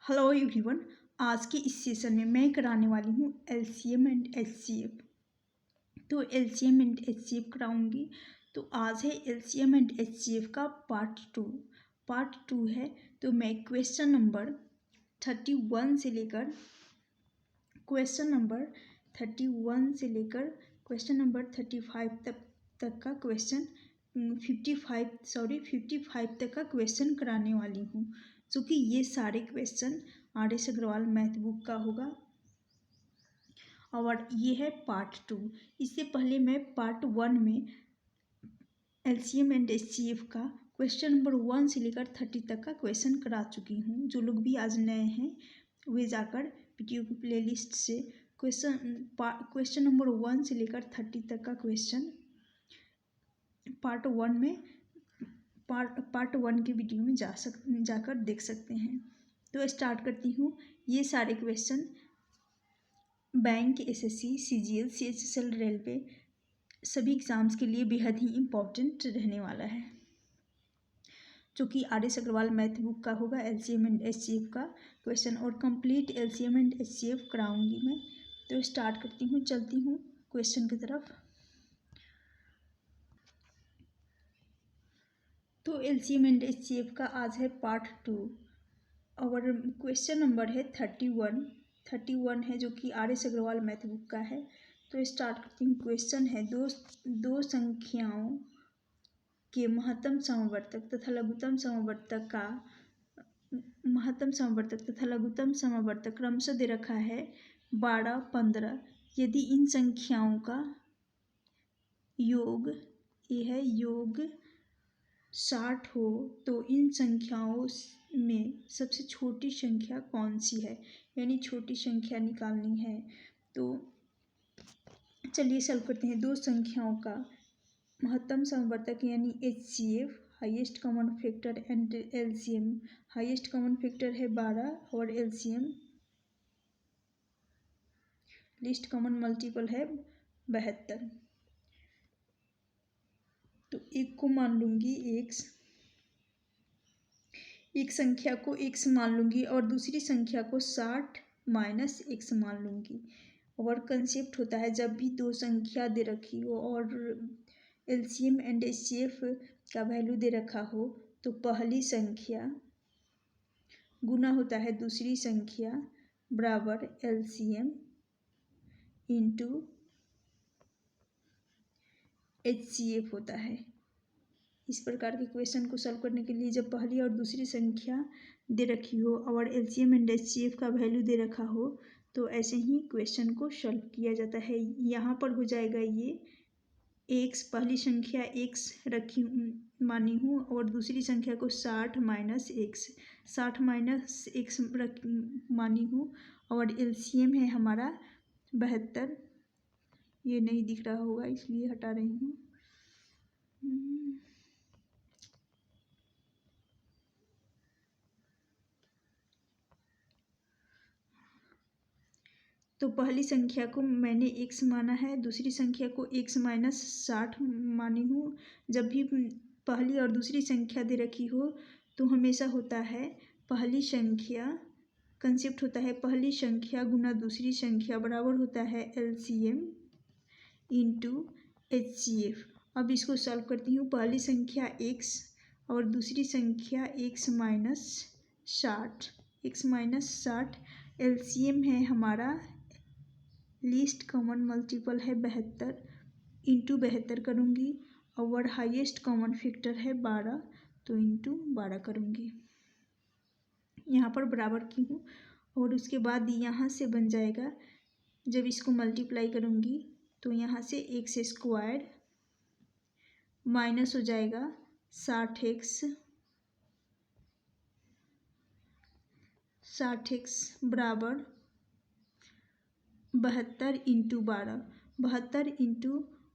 Hello everyone. आज के इस सेशन में मैं कराने वाली हूँ एलसीएम एंड एचसीएफ। तो एलसीएम एंड एचसीएफ कराऊंगी। तो आज है एलसीएम एंड एचसीएफ का पार्ट टू है। तो मैं क्वेश्चन नंबर 31 से लेकर क्वेश्चन नंबर 35 तक का क्वेश्चन 55 तक का क्वेश्चन कराने वाली हूँ। क्योंकि ये सारे question RS Agarwal math book का होगा और ये है पार्ट 2। इससे पहले मैं पार्ट 1 में एलसीएम एंड एचसीएफ का क्वेश्चन नंबर 1 से लेकर 30 तक का क्वेश्चन करा चुकी हूँ। जो लोग भी आज नए हैं वे जाकर वीडियो की प्लेलिस्ट से क्वेश्चन नंबर 1 से लेकर 30 तक का क्वेश्चन पार्ट 1 के वीडियो में जाकर देख सकते हैं। तो स्टार्ट करती हूँ। ये सारे question bank, SSC, CGL, CHSL, railway सभी एग्जाम्स के लिए बेहद ही इम्पोर्टेंट रहने वाला है, जो कि RS अग्रवाल मैथ बुक का होगा। एलसीएम एंड एचसीएफ का क्वेश्चन और कंप्लीट एलसीएम एंड एचसीएफ कराऊंगी मैं। तो स्टार्ट करती हूँ, चलती हूँ क्वेश्चन की तरफ। तो एलसीएम एंड एचसीएफ का आज है पार्ट 2 और क्वेश्चन नंबर है 31 है, जो कि RS अग्रवाल मैथ बुक का है। तो स्टार्ट करती हूँ। क्वेश्चन है दो संख्याओं के महत्तम समवर्तक तथा लघुत्तम समवर्तक क्रमशः दे रखा है 12, 15। यदि इन संख्याओं का योग 60 हो तो इन संख्याओं में सबसे छोटी संख्या कौन सी है, यानी छोटी संख्या निकालनी है। तो चलिए सॉल्व करते हैं। दो संख्याओं का महत्तम समवर्तक यानी HCF, highest common factor, and LCM। Highest common factor है 12 और LCM लीस्ट कॉमन मल्टीपल है 72। तो एक को मान लूँगी x, एक संख्या को x मान लूँगी और दूसरी संख्या को 60 माइनस x मान लूँगी। और कंसेप्ट होता है जब भी दो संख्या दे रखी हो और एलसीएम एंड एचसीएफ का वैल्यू दे रखा हो तो पहली संख्या गुना होता है दूसरी संख्या बराबर एलसीएम इंटू एचसीएफ होता है। इस प्रकार के क्वेश्चन को सॉल्व करने के लिए जब पहली और दूसरी संख्या दे रखी हो और एलसीएम एंड एचसीएफ का वैल्यू दे रखा हो तो ऐसे ही क्वेश्चन को सॉल्व किया जाता है। यहाँ पर हो जाएगा ये x, पहली संख्या x रखी मानी हूँ और दूसरी संख्या को 60 माइनस x मानी हूँ और एलसीएम है हमारा 72। ये नहीं दिख रहा होगा इसलिए हटा रही हूँ। तो पहली संख्या को मैंने x माना है, दूसरी संख्या को x माइनस 60 मानी हूँ। जब भी पहली और दूसरी संख्या दे रखी हो तो हमेशा होता है पहली संख्या, कंसेप्ट होता है पहली संख्या गुना दूसरी संख्या बराबर होता है LCM इंटू HCF। अब इसको सॉल्व करती हूँ। पहली संख्या x और दूसरी संख्या x माइनस 60, LCM है हमारा लीस्ट कॉमन मल्टीपल है 72 इंटू 72 करूँगी और हाईएस्ट कॉमन फैक्टर है 12 तो इंटू 12 करूँगी। यहाँ पर बराबर की हूँ और उसके बाद यहाँ से बन जाएगा, जब इसको मल्टीप्लाई करूँगी तो यहाँ से x स्क्वायर माइनस हो जाएगा 60x बराबर 72 इंटू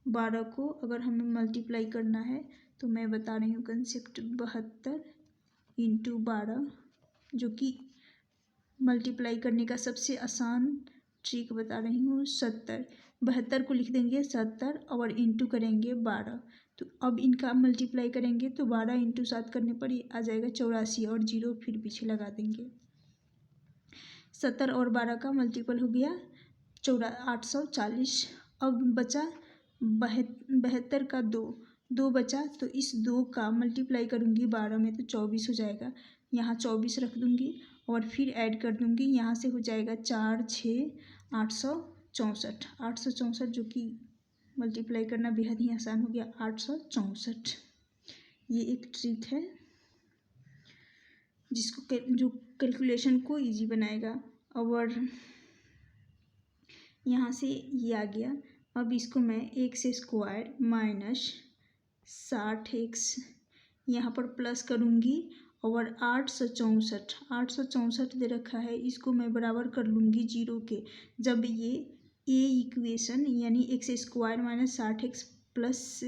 12 को अगर हमें मल्टीप्लाई करना है तो मैं बता रही हूँ कंसेप्ट 72 इंटू 12, जो कि मल्टीप्लाई करने का सबसे आसान ट्रिक बता रही हूँ। 72 को लिख देंगे 70 और इंटू करेंगे 12। तो अब इनका मल्टीप्लाई करेंगे तो 12 इंटू 7 करने पर ये आ जाएगा 84 और 0 फिर पीछे लगा देंगे। 70 और 12 का मल्टीपल हो गया 840। अब बचा 72 का 2 बचा, तो इस 2 का मल्टीप्लाई करूँगी 12 में तो 24 हो जाएगा। यहाँ 24 रख दूँगी और फिर ऐड कर दूँगी, यहाँ से हो जाएगा 4 6 864 जो कि मल्टीप्लाई करना बेहद ही आसान हो गया 864। ये एक ट्रिक है जिसको जो कैलकुलेशन को इजी बनाएगा। और यहाँ से ये आ गया। अब इसको मैं एक्स स्क्वायर माइनस 60x यहाँ पर प्लस करूँगी और 864 दे रखा है, इसको मैं बराबर कर लूँगी 0 के। जब ये ए इक्वेशन यानी x square minus 60x plus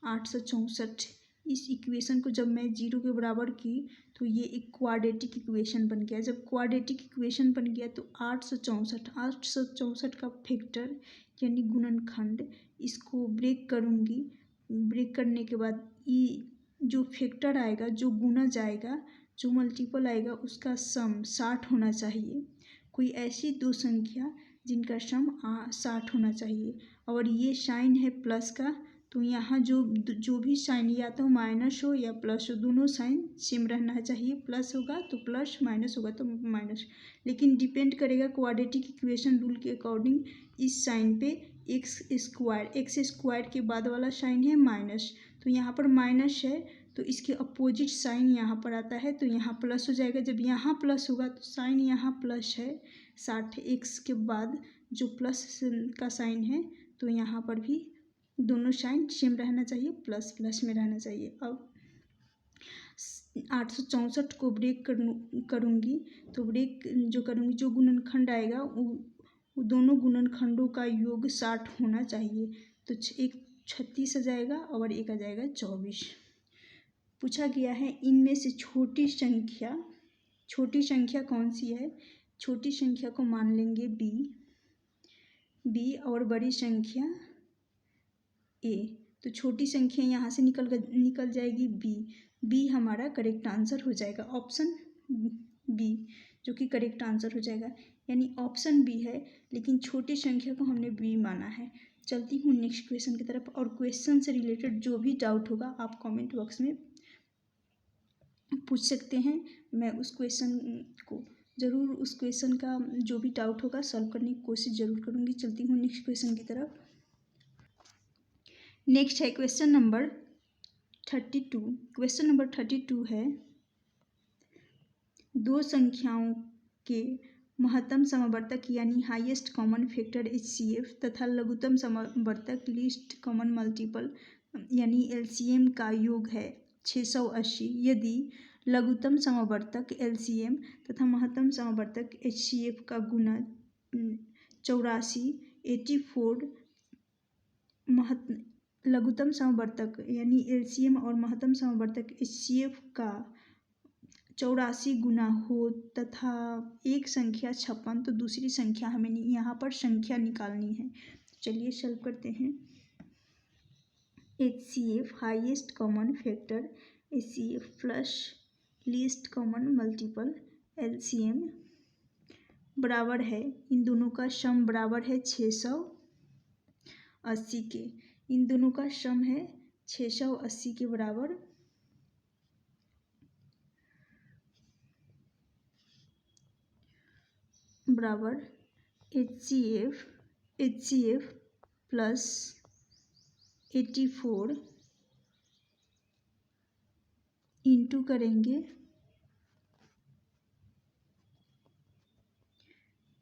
864 इस इक्वेशन को जब मैं 0 के बराबर की तो ये एक क्वाड्रेटिक इक्वेशन बन गया। जब क्वाड्रेटिक इक्वेशन बन गया तो 864 का फैक्टर यानी गुणनखंड, इसको ब्रेक करूँगी। ब्रेक करने के बाद ये जो फैक्टर आएगा, जो गुना जाएगा, जो मल्टीपल आएगा, उसका सम 60 होना चाहिए। कोई ऐसी दो संख्या जिनका सम 60 होना चाहिए। और ये साइन है प्लस का, तो यहाँ जो भी साइन या तो माइनस हो या प्लस हो, दोनों साइन सेम रहना चाहिए। प्लस होगा तो प्लस, माइनस होगा तो माइनस। लेकिन डिपेंड करेगा क्वाड्रेटिक इक्वेशन रूल के अकॉर्डिंग इस साइन पे। एक्स स्क्वायर के बाद वाला साइन है माइनस, तो यहाँ पर माइनस है तो इसके अपोजिट साइन यहाँ पर आता है, तो यहाँ प्लस हो जाएगा। जब यहाँ प्लस होगा तो साइन यहाँ प्लस है 60x के बाद जो प्लस का साइन है, तो यहाँ पर भी दोनों साइन सेम रहना चाहिए, प्लस प्लस में रहना चाहिए। अब 864 को ब्रेक करूँगी तो ब्रेक जो करूँगी, जो गुणनखंड आएगा वो दोनों गुणनखंडों का योग 60 होना चाहिए। तो एक 36 आ जाएगा और एक आ जाएगा 24। पूछा गया है इनमें से छोटी संख्या कौन सी है। छोटी संख्या को मान लेंगे बी और बड़ी संख्या ए। तो छोटी संख्या यहाँ से निकल जाएगी बी हमारा करेक्ट आंसर हो जाएगा। ऑप्शन बी जो कि करेक्ट आंसर हो जाएगा, यानी ऑप्शन बी है, लेकिन छोटी संख्या को हमने बी माना है। चलती हूँ नेक्स्ट क्वेश्चन की तरफ। और क्वेश्चन से रिलेटेड जो भी डाउट होगा आप कमेंट बॉक्स में पूछ सकते हैं। मैं उस क्वेश्चन का जो भी डाउट होगा सॉल्व करने की कोशिश ज़रूर करूँगी। चलती हूँ नेक्स्ट क्वेश्चन की तरफ। नेक्स्ट है क्वेश्चन नंबर 32। क्वेश्चन नंबर 32 है, दो संख्याओं के महत्तम समवर्तक यानी हाईएस्ट कॉमन फैक्टर HCF तथा लघुत्तम समवर्तक लीस्ट कॉमन मल्टीपल यानी LCM का योग है 680। यदि लघुत्तम समवर्तक LCM तथा महत्तम समवर्तक HCF का गुना 84 लघुत्तम समवर्तक यानी LCM और महत्तम समवर्तक HCF का 84 गुना हो तथा एक संख्या 56, तो दूसरी संख्या हमें यहाँ पर संख्या निकालनी है। चलिए सॉल्व करते हैं। HCF highest common factor HCF plus least common multiple LCM बराबर है, इन दोनों का सम बराबर है 680 के। इन दोनों का सम है 680 के बराबर। HCF प्लस 84 इंटू करेंगे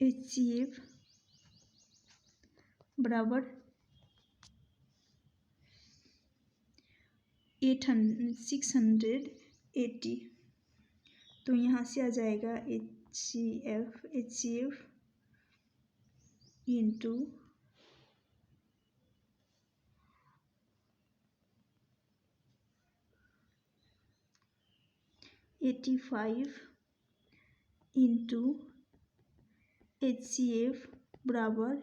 HCF बराबर 680। तो यहाँ से आ जाएगा HCF इंटू 85 इंटू HCF बराबर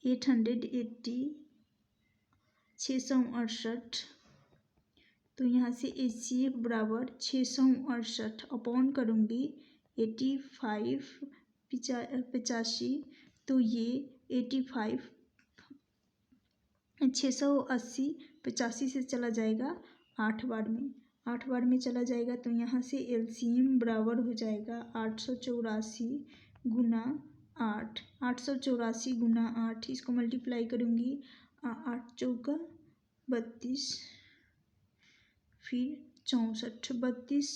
880 668। तो यहाँ से HCF बराबर 668 अपॉन करूँगी 85 85, तो ये 85 680 85 से चला जाएगा 8 बार में, 8 बार में चला जाएगा तो यहाँ से एलसीएम बराबर हो जाएगा 884 गुना 8, 884 गुना 8, इसको मल्टीप्लाई करूँगी 8 चौका 32, फिर 64, 32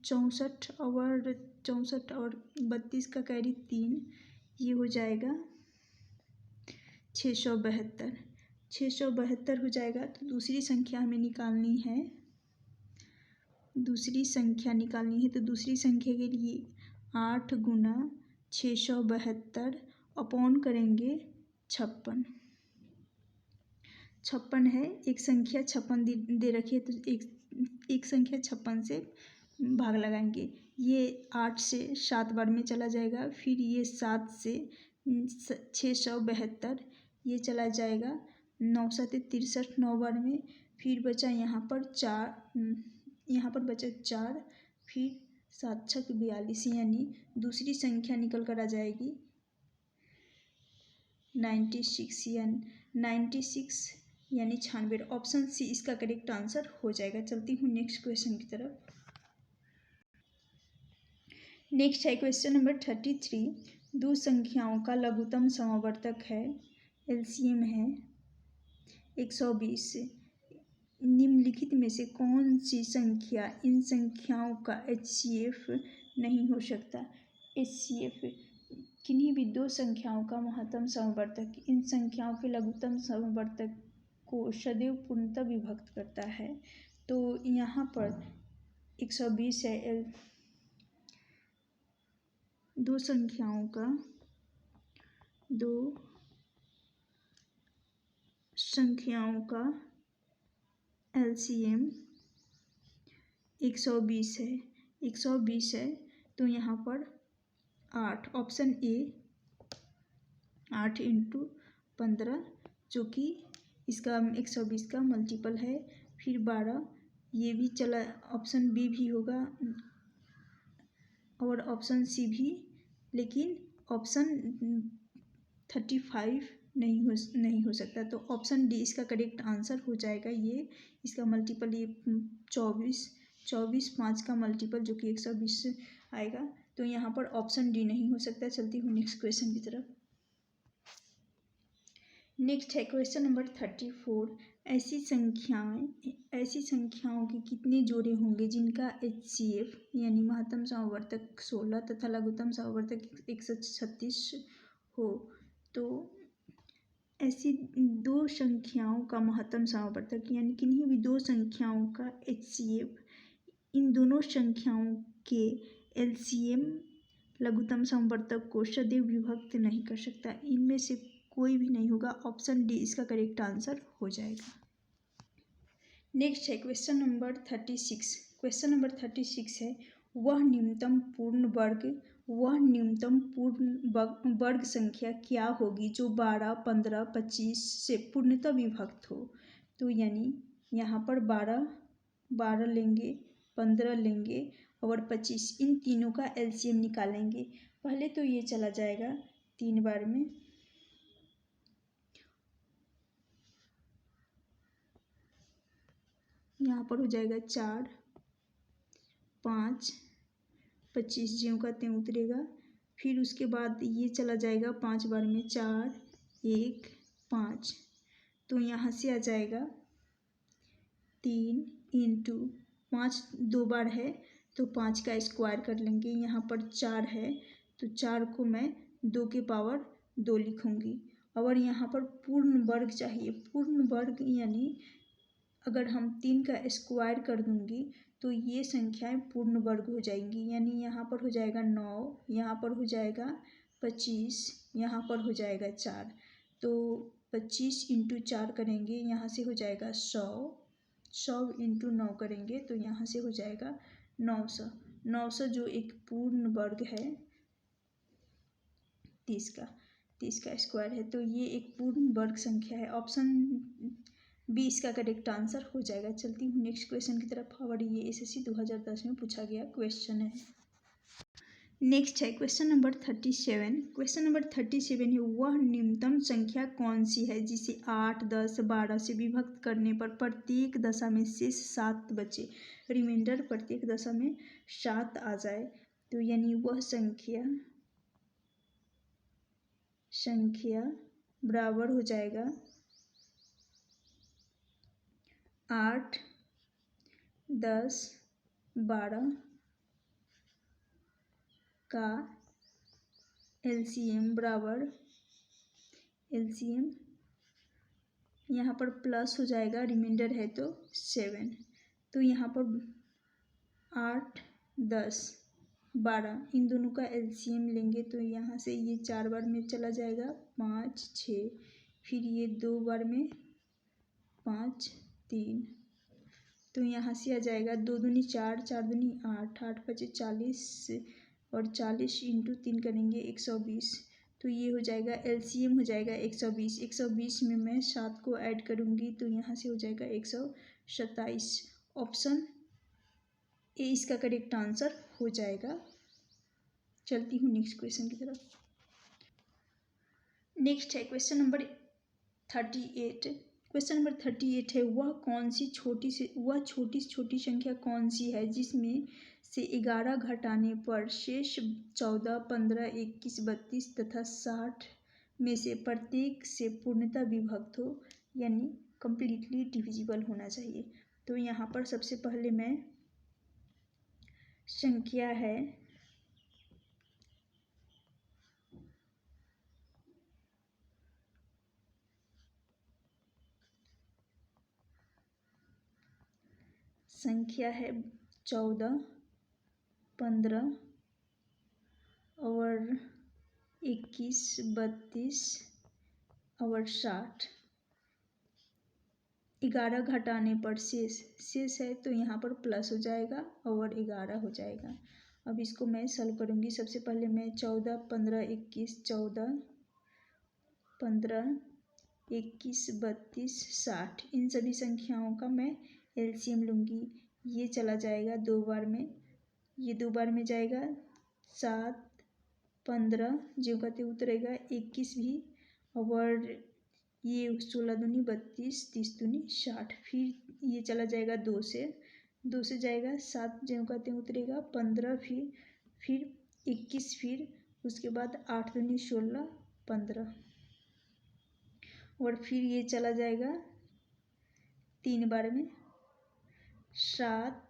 64 और 32 का कैरी 3, ये हो जाएगा 672, 672 हो जाएगा। तो दूसरी संख्या हमें निकालनी है, दूसरी संख्या निकालनी है। तो दूसरी संख्या के लिए 8 गुना 672 अपॉन करेंगे 56, 56 है, एक संख्या 56 दे रखी है तो एक संख्या 56 से भाग लगाएंगे। ये 8 से 7 बार में चला जाएगा, फिर ये 7 से 672, ये चला जाएगा 9 7 63 9 बार में, फिर बचा यहाँ पर 4, यहाँ पर बचा 4, फिर 7 6 42, यानी दूसरी संख्या निकल कर आ जाएगी 96 यानी 96। ऑप्शन सी इसका करेक्ट आंसर हो जाएगा। चलती हूँ नेक्स्ट क्वेश्चन की तरफ। नेक्स्ट है क्वेश्चन नंबर 33। दो संख्याओं का लघुत्तम समवर्तक है, एलसीएम है 120। निम्नलिखित में से कौन सी संख्या इन संख्याओं का एचसीएफ नहीं हो सकता। एचसीएफ किन्हीं भी दो संख्याओं का महत्तम समवर्तक इन संख्याओं के लघुत्तम समवर्तक को सदैव पूर्णतः विभक्त करता है। तो यहाँ पर 120 है, दो संख्याओं का एलसीएम 120 है, 120 है। तो यहाँ पर 8, ऑप्शन ए 8 × 15 जो कि इसका 120 का मल्टीपल है, फिर 12, ये भी चला, ऑप्शन बी भी होगा और ऑप्शन सी भी, लेकिन ऑप्शन 35 नहीं हो सकता। तो ऑप्शन डी इसका करेक्ट आंसर हो जाएगा। ये इसका मल्टीपल ये 24 5 का मल्टीपल जो कि 120 आएगा। तो यहाँ पर ऑप्शन डी नहीं हो सकता। चलती हूँ नेक्स्ट क्वेश्चन की तरफ। नेक्स्ट है क्वेश्चन नंबर 34। ऐसी संख्याओं के कितने जोड़े होंगे जिनका एचसीएफ यानी महत्तम समवर्तक 16 तथा लघुत्तम समवर्तक 136 हो। तो ऐसी दो संख्याओं का महत्तम समवर्तक यानी किन्हीं भी दो संख्याओं का एचसीएफ इन दोनों संख्याओं के एलसीएम लघुत्तम समवर्तक को सदैव विभक्त नहीं कर सकता। इनमें से कोई भी नहीं होगा। ऑप्शन डी इसका करेक्ट आंसर हो जाएगा। नेक्स्ट है क्वेश्चन नंबर 36। क्वेश्चन नंबर 36 है वह न्यूनतम पूर्ण वर्ग संख्या क्या होगी जो 12 15 25 से पूर्णतः विभक्त हो। तो यानी यहाँ पर 12 लेंगे, 15 लेंगे और 25, इन तीनों का एलसीएम निकालेंगे। पहले तो ये चला जाएगा 3 बार में, यहाँ पर हो जाएगा 4 5, 25 ज्यों का त्यों उतरेगा। फिर उसके बाद ये चला जाएगा 5 बार में, 4 1 5। तो यहाँ से आ जाएगा 3 × 5 2 बार है तो 5 का स्क्वायर कर लेंगे। यहाँ पर 4 है तो 4 को मैं 2 के पावर 2 लिखूँगी। और यहाँ पर पूर्ण वर्ग चाहिए। पूर्ण वर्ग यानी अगर हम 3 का स्क्वायर कर दूँगी तो ये संख्याएं पूर्ण वर्ग हो जाएंगी। यानी यहाँ पर हो जाएगा 9, यहाँ पर हो जाएगा 25, यहाँ पर हो जाएगा 4। तो 25 × 4 करेंगे, यहाँ से हो जाएगा 100, 100 × 9 करेंगे तो यहाँ से हो जाएगा 900। 900 जो एक पूर्ण वर्ग है 30 का स्क्वायर है। तो ये एक पूर्ण वर्ग संख्या है। ऑप्शन बी इसका करेक्ट आंसर हो जाएगा। चलती हूँ नेक्स्ट क्वेश्चन की तरफ। और ये एसएससी 2010 में पूछा गया क्वेश्चन है। नेक्स्ट है क्वेश्चन नंबर 37। क्वेश्चन नंबर 37 है, वह निम्नतम संख्या कौन सी है जिसे 8, 10, 12 से विभक्त करने पर प्रत्येक दशा में शेष 7 बचे, रिमाइंडर प्रत्येक दशा में 7 आ जाए। तो यानी वह संख्या बराबर हो जाएगा 8, 10, 12 का एलसीएम बराबर एलसीएम यहाँ पर प्लस हो जाएगा, रिमाइंडर है तो 7। तो यहाँ पर 8, 10, 12 इन दोनों का एलसीएम लेंगे तो यहाँ से ये 4 बार में चला जाएगा, 5, 6, फिर ये 2 बार में 5, 3। तो यहाँ से आ जाएगा 2 दूनी 4, 4 दूनी 8, 8 5 40 और 40 इंटू 3 करेंगे 120। तो ये हो जाएगा एलसीएम हो जाएगा 120। 120 में मैं 7 को ऐड करूँगी तो यहाँ से हो जाएगा 127। ऑप्शन ए इसका करेक्ट आंसर हो जाएगा। चलती हूँ नेक्स्ट क्वेश्चन की तरफ। नेक्स्ट है क्वेश्चन नंबर 38। क्वेश्चन नंबर 38 है, वह छोटी से छोटी संख्या कौन सी है जिसमें से 11 घटाने पर शेष 14, 15, 21, 32 तथा 60 में से प्रत्येक से पूर्णतः विभक्त हो, यानी कंप्लीटली डिविजिबल होना चाहिए। तो यहाँ पर सबसे पहले मैं संख्या है 14, 15 और 21, 32 और 60। 11 घटाने पर शेष है तो यहाँ पर प्लस हो जाएगा और 11 हो जाएगा। अब इसको मैं सॉल्व करूँगी। सबसे पहले मैं 14, 15, 21, 14, 15, 21, 32, 60 इन सभी संख्याओं का मैं एलसीएम लूँगी। ये चला जाएगा 2 बार में, ये 2 बार में जाएगा, 7, 15 जो कहते उतरेगा, 21 भी, और ये 16 दूनी 32, 30 दूनी 60। फिर ये चला जाएगा 2 से जाएगा, 7 जो कहते उतरेगा, 15 फिर 21, फिर उसके बाद 8 दूनी 16, 15 और फिर ये चला जाएगा 3 बार में, 7,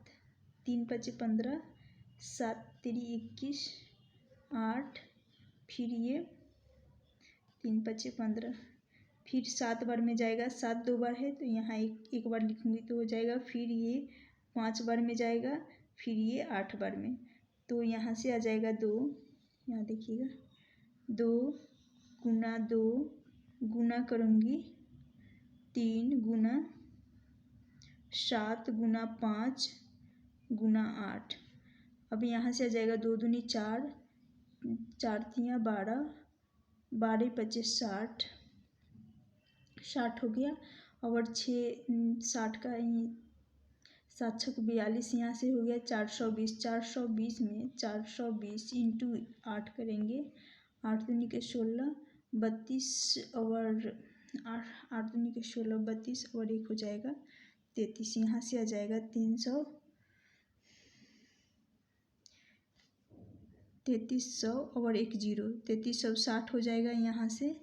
3 5 15, 7 3 21, 8 फिर ये 3 5 15, फिर 7 बार में जाएगा, 7 2 बार है तो यहाँ एक बार लिखूँगी तो हो जाएगा। फिर ये 5 बार में जाएगा, फिर ये 8 बार में, तो यहाँ से आ जाएगा 2, यहाँ देखिएगा 2 गुना 2 गुना करूँगी 3 गुना 7 गुना 5 गुना 8। अब यहाँ से आ जाएगा 2 दूनी 4, 4 तियाँ 12, 12 25 60, 60 हो गया, और 6 60 का 7 6 42, यहाँ से हो गया 420। 420 में 420 इंटू 8 करेंगे, 8 दूनी के 16, 32 और 8 दूनी के 16, 32 और 1 हो जाएगा 33। यहाँ से आ जाएगा 3300 और 1 0, 3360 हो जाएगा यहाँ से।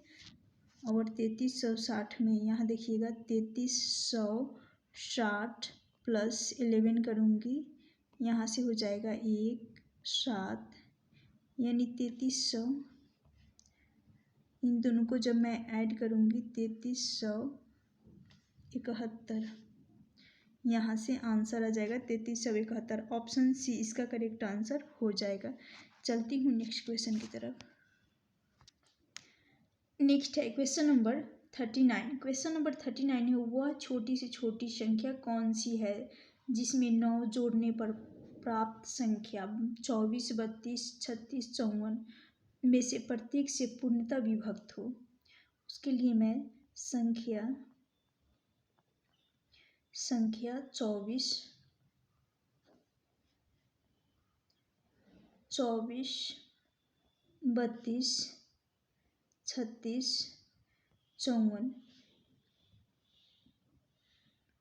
और 3360 में यहाँ देखिएगा 3360 प्लस 11 करूँगी, यहाँ से हो जाएगा 1 7, यानी 3300। इन दोनों को जब मैं ऐड करूँगी 3371, यहाँ से आंसर आ जाएगा 3371। ऑप्शन सी इसका करेक्ट आंसर हो जाएगा। चलती हूँ नेक्स्ट क्वेश्चन की तरफ। नेक्स्ट है क्वेश्चन नंबर 39। क्वेश्चन नंबर 39 है, वह छोटी से छोटी संख्या कौन सी है जिसमें 9 जोड़ने पर प्राप्त संख्या 24, 32, 36, 54 में से प्रत्येक से पूर्णतः विभक्त हो। उसके लिए मैं संख्या 24, 24, 32, 36, 54।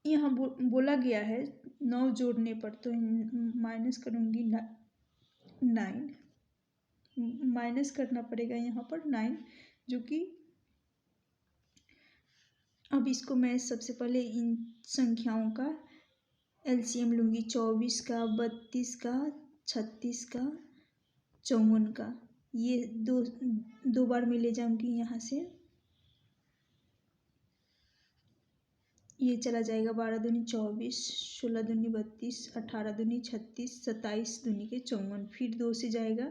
यहाँ बोला गया है 9 जोड़ने पर, तो माइनस करूँगी 9, माइनस करना पड़ेगा यहाँ पर 9, जो कि अब इसको मैं सबसे पहले इन संख्याओं का एलसीएम लूँगी, 24 का, 32 का, 36 का, 54 का। ये दो बार में ले जाऊँगी यहाँ से, ये चला जाएगा 12 दूनी 24, 16 दूनी 32, 18 दूनी 36, 27 दूनी के 54। फिर 2 से जाएगा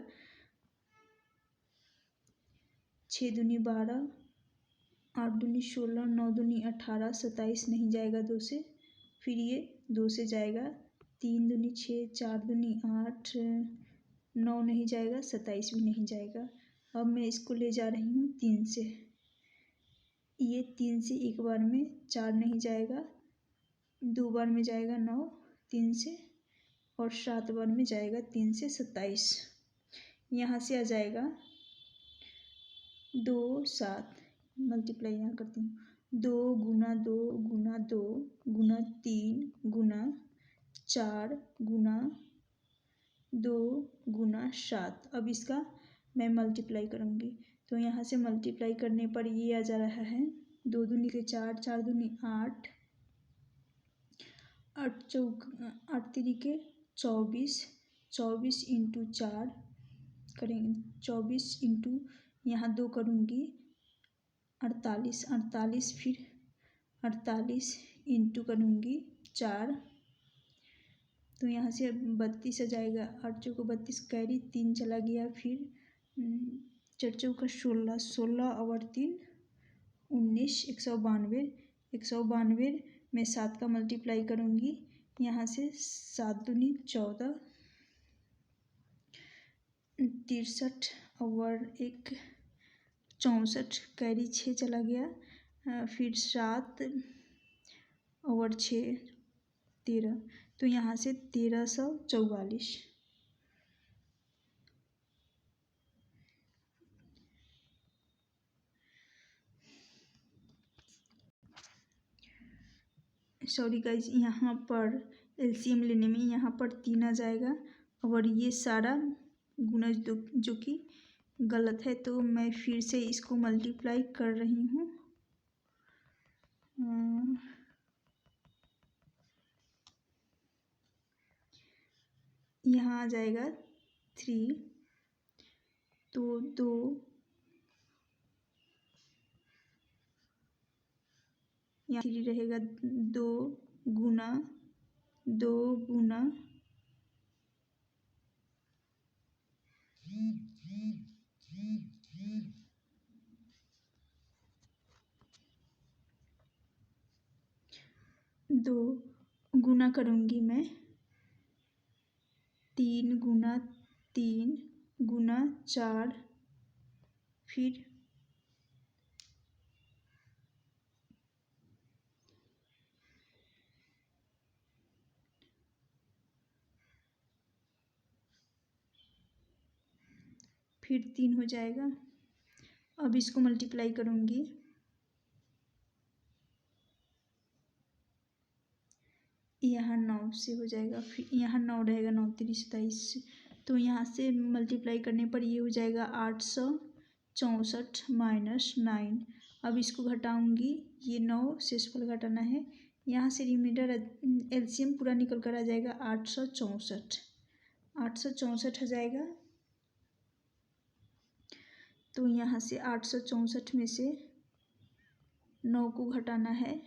6 दूनी 12, 8 दूनी 16, 9 दूनी 18, 27 नहीं जाएगा 2 से। फिर ये 2 से जाएगा 3 दूनी 6, 4 दूनी 8, 9 नहीं जाएगा, 27 भी नहीं जाएगा। अब मैं इसको ले जा रही हूँ 3 से, ये 3 से एक बार में 4 नहीं जाएगा, 2 बार में जाएगा 9 3 से, और 7 बार में जाएगा 3 से 27। यहाँ से आ जाएगा 2 7, मल्टीप्लाई यहाँ करती हूँ, 2 गुना 2 गुना 2 गुना 3 गुना 4 गुना 2 गुना 7। अब इसका मैं मल्टीप्लाई करूँगी, तो यहाँ से मल्टीप्लाई करने पर ये आ जा रहा है 2 दूनी के 4, 4 दूनी 8, 8 तिरिके 24, 24 इंटू 4 करेंगे, 24 इंटू यहाँ 2 करूँगी 48, 48 फिर 48 इंटू करूँगी 4, तो यहाँ से 32 आ जाएगा, 8 चौको 32 कैरी 3 चला गया, फिर 4 चौका 16, 16 और 3 19, 192, 192 में 7 का मल्टीप्लाई करूँगी, यहाँ से 7 दूनी 14, 63 और 1 64 कैरी 6 चला गया, फिर 7 और 6 13, तो यहाँ से 1344। सॉरी गाइज, यहाँ पर एलसीएम लेने में यहाँ पर 3 आ जाएगा, और ये सारा गुना जो कि गलत है, तो मैं फिर से इसको मल्टीप्लाई कर रही हूँ। यहाँ आ जाएगा 3, तो 2 यहाँ 3 रहेगा, 2 गुना 2 गुना 2 गुना करूँगी मैं 3 गुना 3 गुना 4, फिर 3 हो जाएगा। अब इसको मल्टीप्लाई करूँगी, यहाँ 9 से हो जाएगा, फिर यहाँ 9 रहेगा, 9 3 27, तो यहाँ से मल्टीप्लाई करने पर ये हो जाएगा 864 माइनस 9। अब इसको घटाऊँगी, ये 9 शेषफल घटाना है, यहाँ से रिमाइंडर एलसीएम पूरा निकल कर आ जाएगा 864, 864 हो जाएगा। तो यहाँ से 864 में से 9 को घटाना है,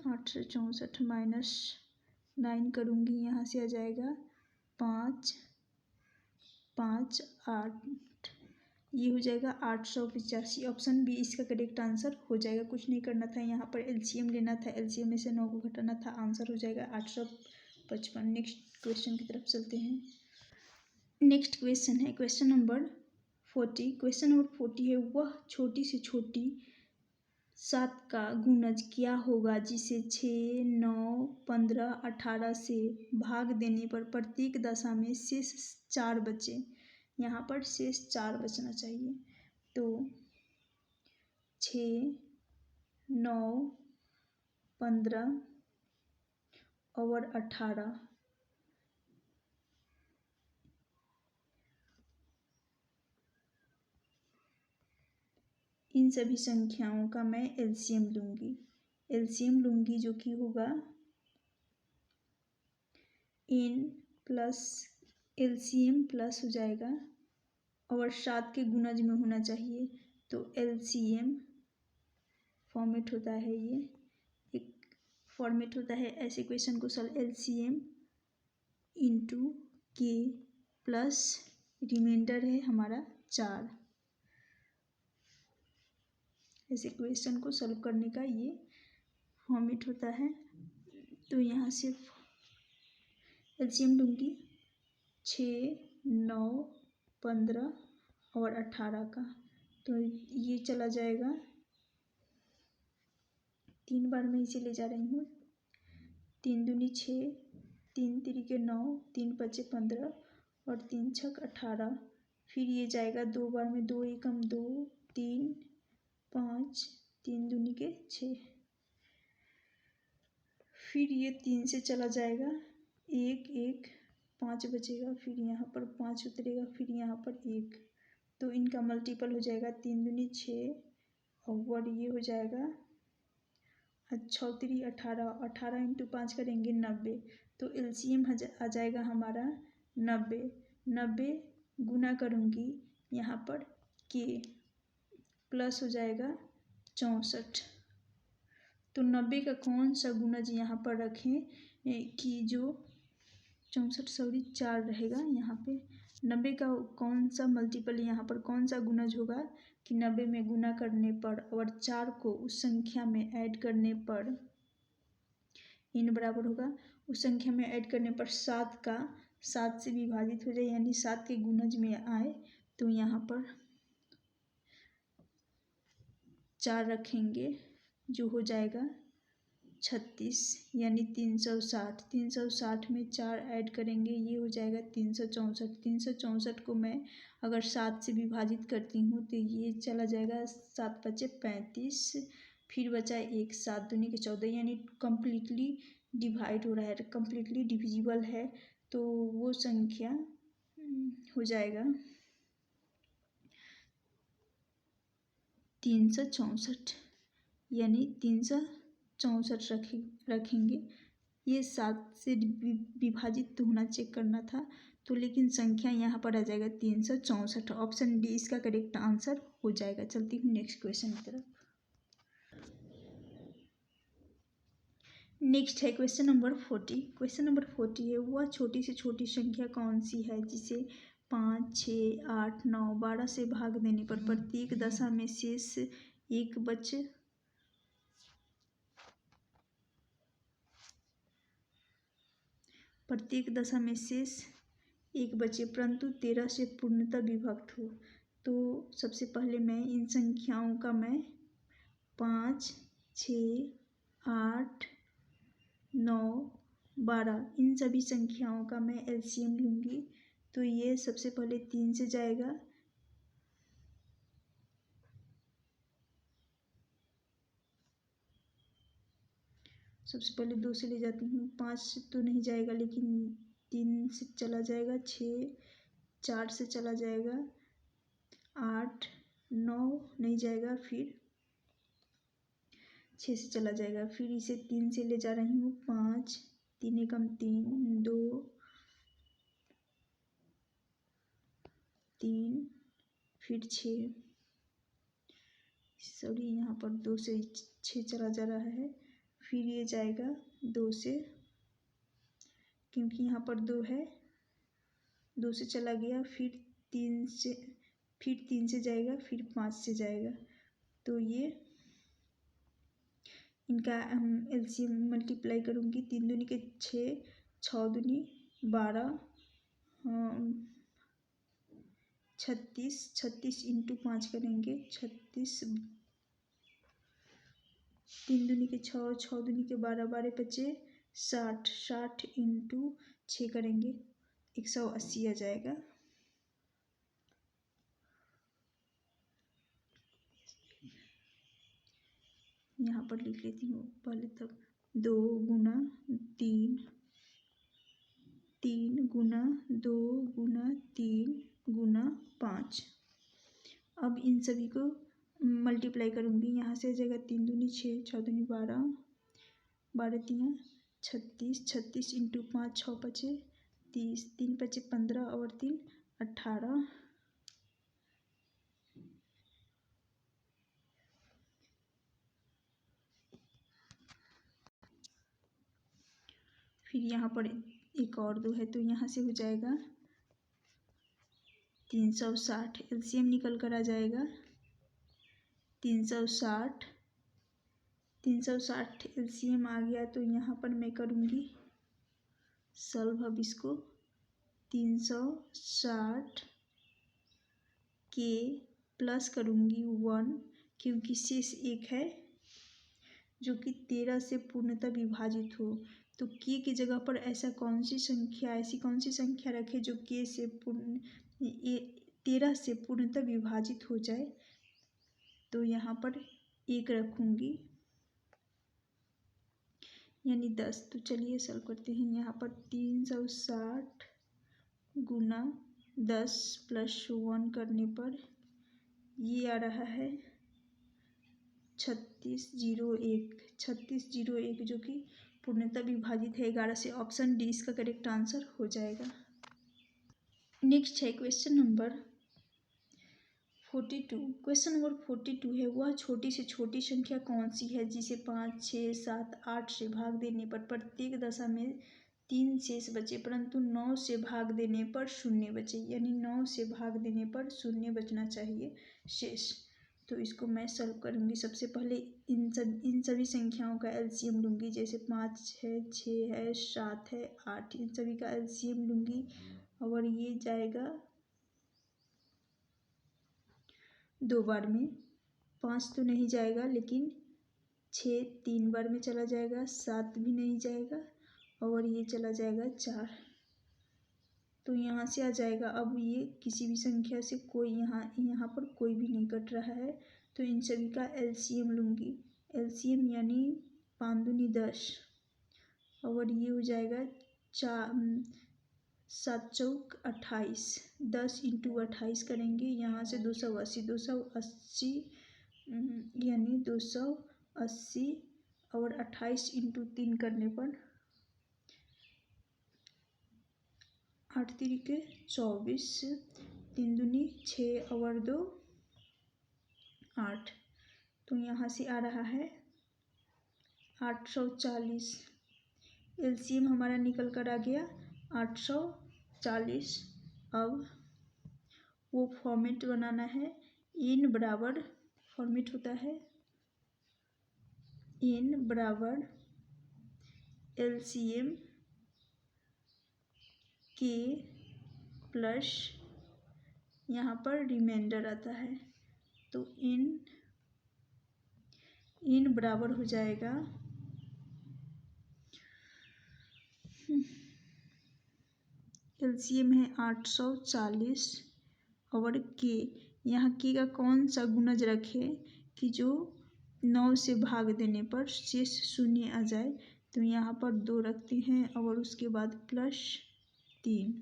864 माइनस 9 करूँगी, यहाँ से आ जाएगा 5 5 8, ये हो जाएगा 885। ऑप्शन बी इसका करेक्ट आंसर हो जाएगा। कुछ नहीं करना था, यहाँ पर एलसीएम लेना था, एलसीएम में से 9 को घटाना था, आंसर हो जाएगा 855। नेक्स्ट क्वेश्चन की तरफ चलते हैं। नेक्स्ट क्वेश्चन है क्वेश्चन नंबर 40। क्वेश्चन नंबर 40 है, वह छोटी से छोटी 7 का गुणज क्या होगा जिसे 6, 9, 15, 18 से भाग देने पर प्रत्येक दशा में शेष 4 बचे। यहाँ पर शेष 4 बचना चाहिए। तो 6, 9, 15 और 18, इन सभी संख्याओं का मैं एलसीएम लूँगी जो कि होगा n प्लस एलसीएम प्लस हो जाएगा और 7 के गुणज में होना चाहिए। तो एलसीएम फॉर्मेट होता है, ये एक फॉर्मेट होता है ऐसे क्वेश्चन को सॉल्व, एलसीएम इंटू के प्लस रिमाइंडर है हमारा 4। ऐसे क्वेश्चन को सॉल्व करने का ये फॉर्मेट होता है। तो यहाँ से एलसीएम लूँगी 6, 9, 15 और 18 का। तो ये चला जाएगा, 3 बार मैं इसे ले जा रही हूँ। 3 दूनी 6, 3 तिरिके 9, 3 पचे 15 और 3 छक 18। फिर ये जाएगा 2 बार में, 2 एकम 2, 3, 5, 3 दूनी के 6। फिर ये 3 से चला जाएगा, 1, 1, 5 बचेगा, फिर यहाँ पर 5 उतरेगा, फिर यहाँ पर 1। तो इनका मल्टीपल हो जाएगा 3 दूनी 6 और ये हो जाएगा 6 3 18, 18 इंटू 5 करेंगे 90। तो एलसीएम आ जाएगा हमारा 90। 90 गुना करूँगी यहाँ पर के प्लस हो जाएगा 64। तो 90 का कौन सा गुणज यहाँ पर रखें कि जो 4 रहेगा यहाँ पे। 90 का कौन सा मल्टीपल यहाँ पर कौन सा गुणज होगा कि 90 में गुना करने पर और 4 को उस संख्या में ऐड करने पर इन बराबर होगा, उस संख्या में ऐड करने पर 7 का 7 से विभाजित हो जाए, यानी 7 के गुणज में आए। तो यहाँ पर 4 रखेंगे जो हो जाएगा 36, यानी 360। 360 में 4 ऐड करेंगे, ये हो जाएगा 364। 364 को मैं अगर 7 से विभाजित करती हूँ तो ये चला जाएगा 7 पचे 35, फिर बचा 1, 7 दूनी के 14, यानी कम्प्लीटली डिवाइड हो रहा है, कम्प्लीटली डिविजिबल है। तो वो संख्या हो जाएगा 364, यानी 364 रखेंगे। ये 7 से विभाजित तो होना चेक करना था, तो लेकिन संख्या यहाँ पर आ जाएगा 364। ऑप्शन डी इसका करेक्ट आंसर हो जाएगा। चलती हूँ नेक्स्ट क्वेश्चन की तरफ। नेक्स्ट है क्वेश्चन नंबर 40। क्वेश्चन नंबर 40 है, वह छोटी से छोटी संख्या कौन सी है जिसे 5, 6, 8, 9, 12 से भाग देने पर प्रत्येक दशा में शेष 1 बचे। प्रत्येक दशा में शेष 1 बचे परंतु 13 से पूर्णतः विभक्त हो। तो सबसे पहले मैं इन संख्याओं का मैं 5, 6, 8, 9, 12 इन सभी संख्याओं का मैं एलसीएम लूँगी। तो ये सबसे पहले 3 से जाएगा, सबसे पहले 2 से ले जाती हूँ, 5 से तो नहीं जाएगा लेकिन 3 से चला जाएगा, 6, 4 से चला जाएगा, 8, 9 नहीं जाएगा, फिर 6 से चला जाएगा, फिर इसे 3 से ले जा रही हूँ, 5, 3 एकम 3, 2, 3, फिर 6, सॉरी यहाँ पर 2 से 6 चला जा रहा है, फिर ये जाएगा 2 से, क्योंकि यहाँ पर 2 है, 2 से चला गया, फिर 3 से जाएगा, फिर 5 से जाएगा। तो ये इनका हम एलसीएम मल्टीप्लाई करूँगी, 3 दूनी के 6, 6 दूनी 12, 36, 36 इंटू 5 करेंगे, 36 3 दूनी के 6, 6 दूनी के 12, 12 पचे 60, 60 इंटू 6 करेंगे 180 आ जाएगा। यहाँ पर लिख लेती हूँ पहले तक 2 गुना 3, 3 गुना 2 गुना 3 गुना 5। अब इन सभी को मल्टीप्लाई करूँगी। यहाँ से आ जाएगा 3 दूनी 6, 6 दूनी 12, 12 तियाँ 36, 36 इंटू 5, 6 पचे 30, 3 पचे 15 और 3 18। फिर यहाँ पर एक और 2 है तो यहाँ से हो जाएगा 360। एलसीएम निकल कर आ जाएगा 360। 360 एलसीएम आ गया तो यहाँ पर मैं करूँगी सॉल्व। अब इसको 360 के प्लस करूँगी 1, क्योंकि शेष 1 है जो कि 13 से पूर्णतः विभाजित हो। तो के की जगह पर ऐसी कौन सी संख्या रखे जो के से 13 से पूर्णतः विभाजित हो जाए। तो यहाँ पर 1 रखूँगी यानी 10। तो चलिए सॉल्व करते हैं। यहाँ पर 360 गुना 10 प्लस 1 करने पर ये आ रहा है 3601। 3601 जो कि पूर्णतः विभाजित है 11 से। ऑप्शन डी इसका करेक्ट आंसर हो जाएगा। नेक्स्ट है क्वेश्चन नंबर 42। क्वेश्चन नंबर 42 है, वह छोटी से छोटी संख्या कौन सी है जिसे 5, 6, 7, 8 से भाग देने पर प्रत्येक दशा में 3 शेष बचे, परंतु 9 से भाग देने पर 0 बचे। यानी 9 से भाग देने पर 0 बचना चाहिए शेष। तो इसको मैं सॉल्व करूँगी। सबसे पहले इन सभी संख्याओं का एलसीएम लूँगी। जैसे 5 है, 6 है, 7 है, 8, इन सभी का एलसीएम लूँगी और ये जाएगा 2 बार में। 5 तो नहीं जाएगा, लेकिन 6 3 बार में चला जाएगा, 7 भी नहीं जाएगा और ये चला जाएगा 4। तो यहाँ से आ जाएगा। अब ये किसी भी संख्या से कोई यहाँ पर कोई भी नहीं कट रहा है, तो इन सभी का एलसीएम लूँगी। एलसीएम यानी 5 दूनी 10 और ये हो जाएगा 7 चौक 28। 10 इंटू 28 करेंगे। यहाँ से 280 यानी 280 और 28 इंटू 3 करने पर 8 तिरिके 24, 3 दूनी 6 और 2 8। तो यहाँ से आ रहा है 840। एलसीएम हमारा निकल कर आ गया 840। अब वो फॉर्मेट बनाना है। इन बराबर फॉर्मेट होता है इन बराबर एलसीएम के प्लस यहाँ पर रिमाइंडर आता है। तो इन बराबर हो जाएगा एलसीएम है 840 और के। यहाँ के का कौन सा गुणज रखे कि जो 9 से भाग देने पर शेष 0 आ जाए। तो यहाँ पर 2 रखते हैं और उसके बाद प्लस 3।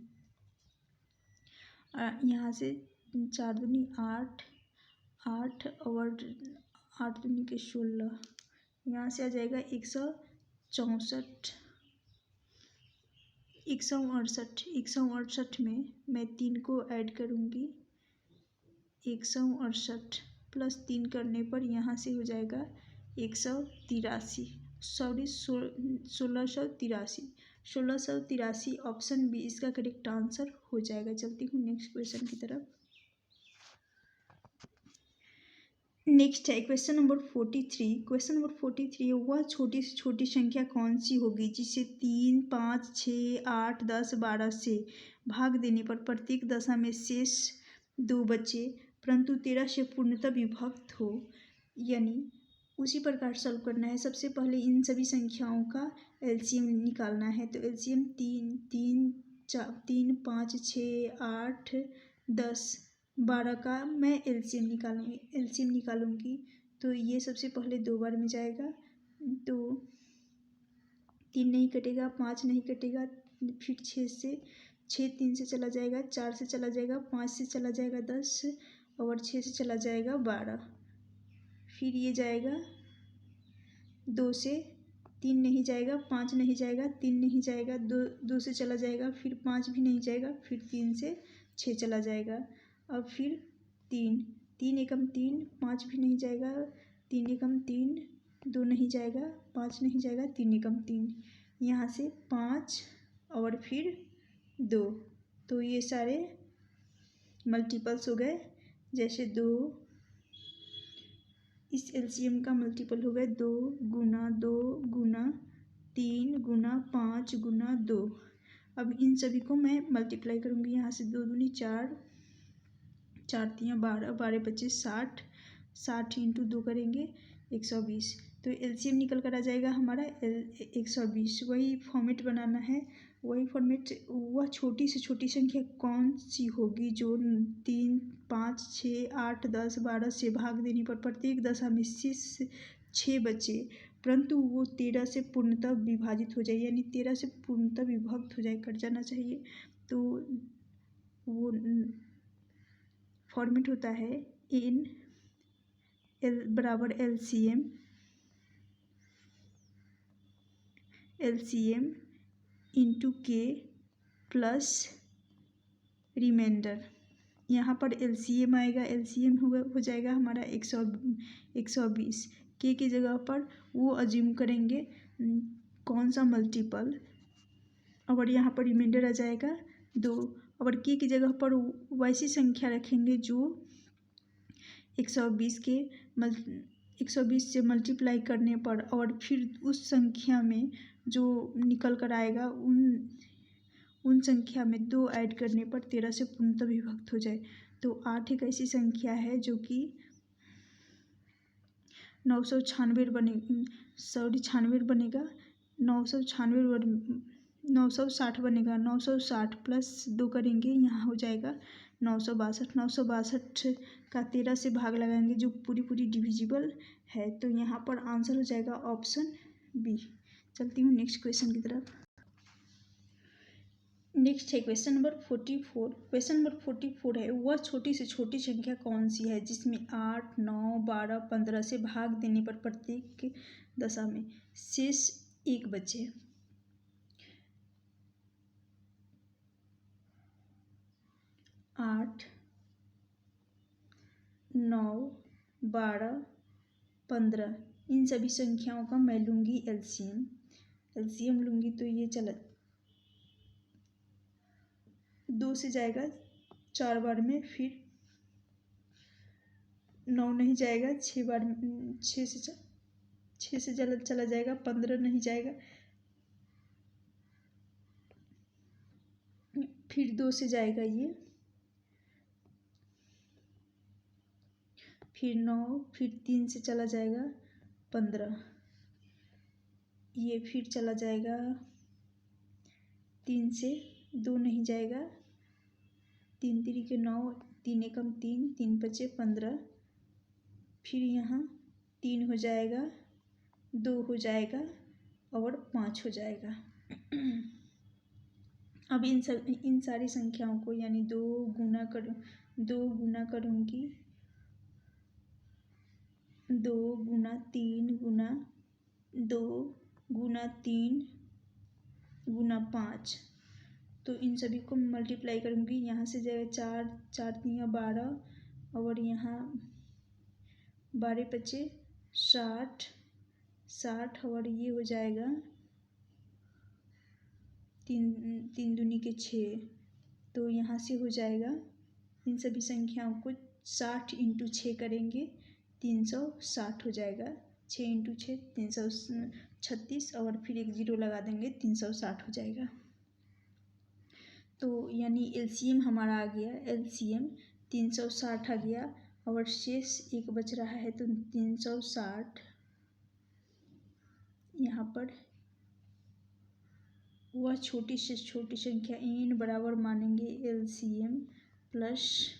यहाँ से 4 दूनी 8, 8 और 8 दूनी के 16। यहाँ से आ जाएगा 164। 168 में मैं 3 को ऐड करूँगी। 168 प्लस 3 करने पर यहाँ से हो जाएगा 183। सॉरी 1683। 1683 ऑप्शन बी इसका करेक्ट आंसर हो जाएगा। चलती हूँ नेक्स्ट क्वेश्चन की तरफ। नेक्स्ट है क्वेश्चन नंबर 43। क्वेश्चन नंबर 43 है, वह छोटी से छोटी संख्या कौन सी होगी जिसे 3, 5, 6, 8, 10, 12 से भाग देने पर प्रत्येक दशा में शेष 2 बचे, परंतु 13 से पूर्णतः विभक्त हो। यानी उसी प्रकार सॉल्व करना है। सबसे पहले इन सभी संख्याओं का एलसीएम निकालना है। तो एलसीएम 3, 5, 6, 8, 10, 12 का मैं एलसीएम निकालूंगी। तो ये सबसे पहले 2 बार में जाएगा, तो 3 नहीं कटेगा, 5 नहीं कटेगा, फिर 6 3 से चला जाएगा, 4 से चला जाएगा, 5 से चला जाएगा 10, और 6 से चला जाएगा 12। फिर ये जाएगा 2 से, 3 नहीं जाएगा, 5 नहीं जाएगा, 3 नहीं जाएगा, 2 से चला जाएगा, फिर 5 भी नहीं जाएगा, फिर 3 से 6 चला जाएगा। अब फिर 3 एकम 3, 5 भी नहीं जाएगा, 3 एकम 3, 2 नहीं जाएगा, 5 नहीं जाएगा, 3 एकम 3, यहाँ से 5 और फिर 2। तो ये सारे मल्टीपल्स हो गए। जैसे 2 इस एलसीएम का मल्टीपल हो गए 2 गुना 2 गुना 3 गुना 5 गुना 2। अब इन सभी को मैं मल्टीप्लाई करूँगी। यहाँ से 2 दूनी 4, 4 तियाँ 12, 12 25 60, 60 इंटू 2 करेंगे 120। तो एलसीएम निकल कर आ जाएगा हमारा 120। वही फॉर्मेट बनाना है, वही फॉर्मेट। वह छोटी से छोटी संख्या कौन सी होगी जो 3, 5, 6, 8, 10, 12 से भाग देने पर प्रत्येक दशा में शेष 6 बचे, परंतु वो 13 से पूर्णतः विभाजित हो जाए, यानी 13 से पूर्णतः विभक्त हो जाए, कट जाना चाहिए। तो वो फॉर्मेट होता है इन एल बराबर एलसीएम इंटू के प्लस रिमाइंडर। यहाँ पर एलसीएम आएगा, एलसीएम हो जाएगा हमारा 120। के की जगह पर वो अज्यूम करेंगे कौन सा मल्टीपल, और यहाँ पर रिमाइंडर आ जाएगा 2, और के की जगह पर वैसी संख्या रखेंगे जो 120 से मल्टीप्लाई करने पर और फिर उस संख्या में जो निकल कर आएगा उन संख्या में 2 ऐड करने पर 13 से पूर्णतः विभक्त हो जाए। तो 8 एक ऐसी संख्या है जो कि 996 बनेगा, 960 बनेगा, 960 प्लस 2 करेंगे, यहाँ हो जाएगा 962। 962 का 13 से भाग लगाएंगे जो पूरी डिविजिबल है। तो यहाँ पर आंसर हो जाएगा ऑप्शन बी। चलती हूँ नेक्स्ट क्वेश्चन की तरफ। नेक्स्ट है क्वेश्चन नंबर 44। क्वेश्चन नंबर 44 है, वह छोटी से छोटी संख्या कौन सी है जिसमें 8, 9, 12, 15 से भाग देने पर प्रत्येक दशा में शेष 1 बचे। 8, 9, 12, 15 इन सभी संख्याओं का मैं लूँगी एलसीएम लूँगी। तो ये चला 2 से जाएगा 4 बार में, फिर 9 नहीं जाएगा, 6 बार 6 से चला जाएगा, 15 नहीं जाएगा, फिर 2 से जाएगा ये, फिर 9, फिर 3 से चला जाएगा 15, ये फिर चला जाएगा 3 से, 2 नहीं जाएगा, 3 3 के 9, 3 एकम 3, 3 बचे 15, फिर यहाँ 3 हो जाएगा, 2 हो जाएगा और 5 हो जाएगा। अब इन सारी संख्याओं को यानी 2 गुना करूँगी, 2 गुना 3 गुना 2 गुना 3 गुना 5। तो इन सभी को मल्टीप्लाई करूँगी। यहाँ से जाएगा 4, 4 तियाँ 12, और यहाँ 12 बचे 60, और ये हो जाएगा 3 दूनी के 6। तो यहाँ से हो जाएगा इन सभी संख्याओं को 60 इंटू 6 करेंगे, 360 हो जाएगा। 6 इंटू 6 336, और फिर एक 0 लगा देंगे, 360 हो जाएगा। तो यानी एलसीएम हमारा आ गया, एलसीएम 360 आ गया, और शेष 1 बच रहा है, तो 360 यहाँ पर वह छोटी से छोटी संख्या n बराबर मानेंगे LCM प्लस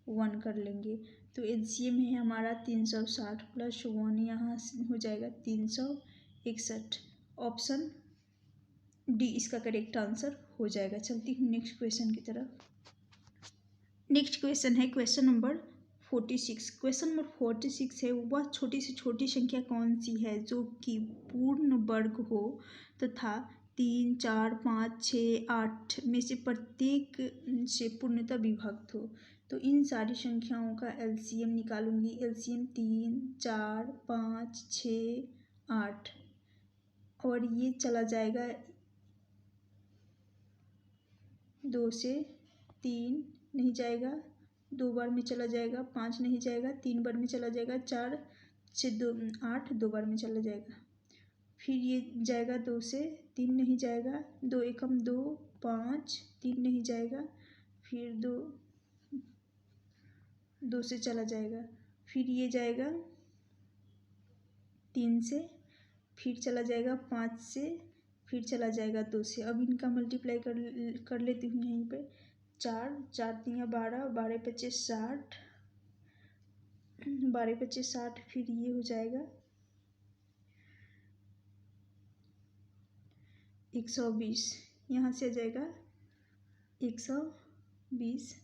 1 कर लेंगे। तो LCM है हमारा 360 प्लस 1, यहाँ हो जाएगा 361। ऑप्शन डी इसका करेक्ट आंसर हो जाएगा। चलती हूँ नेक्स्ट क्वेश्चन की तरफ। नेक्स्ट क्वेश्चन है क्वेश्चन नंबर 46। क्वेश्चन नंबर 46 है, वह छोटी से छोटी संख्या कौन सी है जो कि पूर्ण वर्ग हो तथा 3, 4, 5, 6, 8 में से प्रत्येक से पूर्णतः विभक्त हो। तो इन सारी संख्याओं का LCM निकालूंगी। LCM 3, 4, 5, 6, 8 और ये चला जाएगा 2 से 3 नहीं जाएगा, 2 बार में चला जाएगा, 5 नहीं जाएगा, 3 बार में चला जाएगा, 4 से 2 8 2 बार में चला जाएगा। फिर ये जाएगा 2 से 3 नहीं जाएगा, 2 एकम 2, 5 3 नहीं जाएगा, फिर 2 से चला जाएगा, फिर ये जाएगा 3 से, फिर चला जाएगा 5 से, फिर चला जाएगा 2 से। अब इनका मल्टीप्लाई कर लेती हूँ यहीं पे। 4 4 3 12, 12 25 60, 12 25 60, फिर ये हो जाएगा 120, यहाँ से आ जाएगा 120।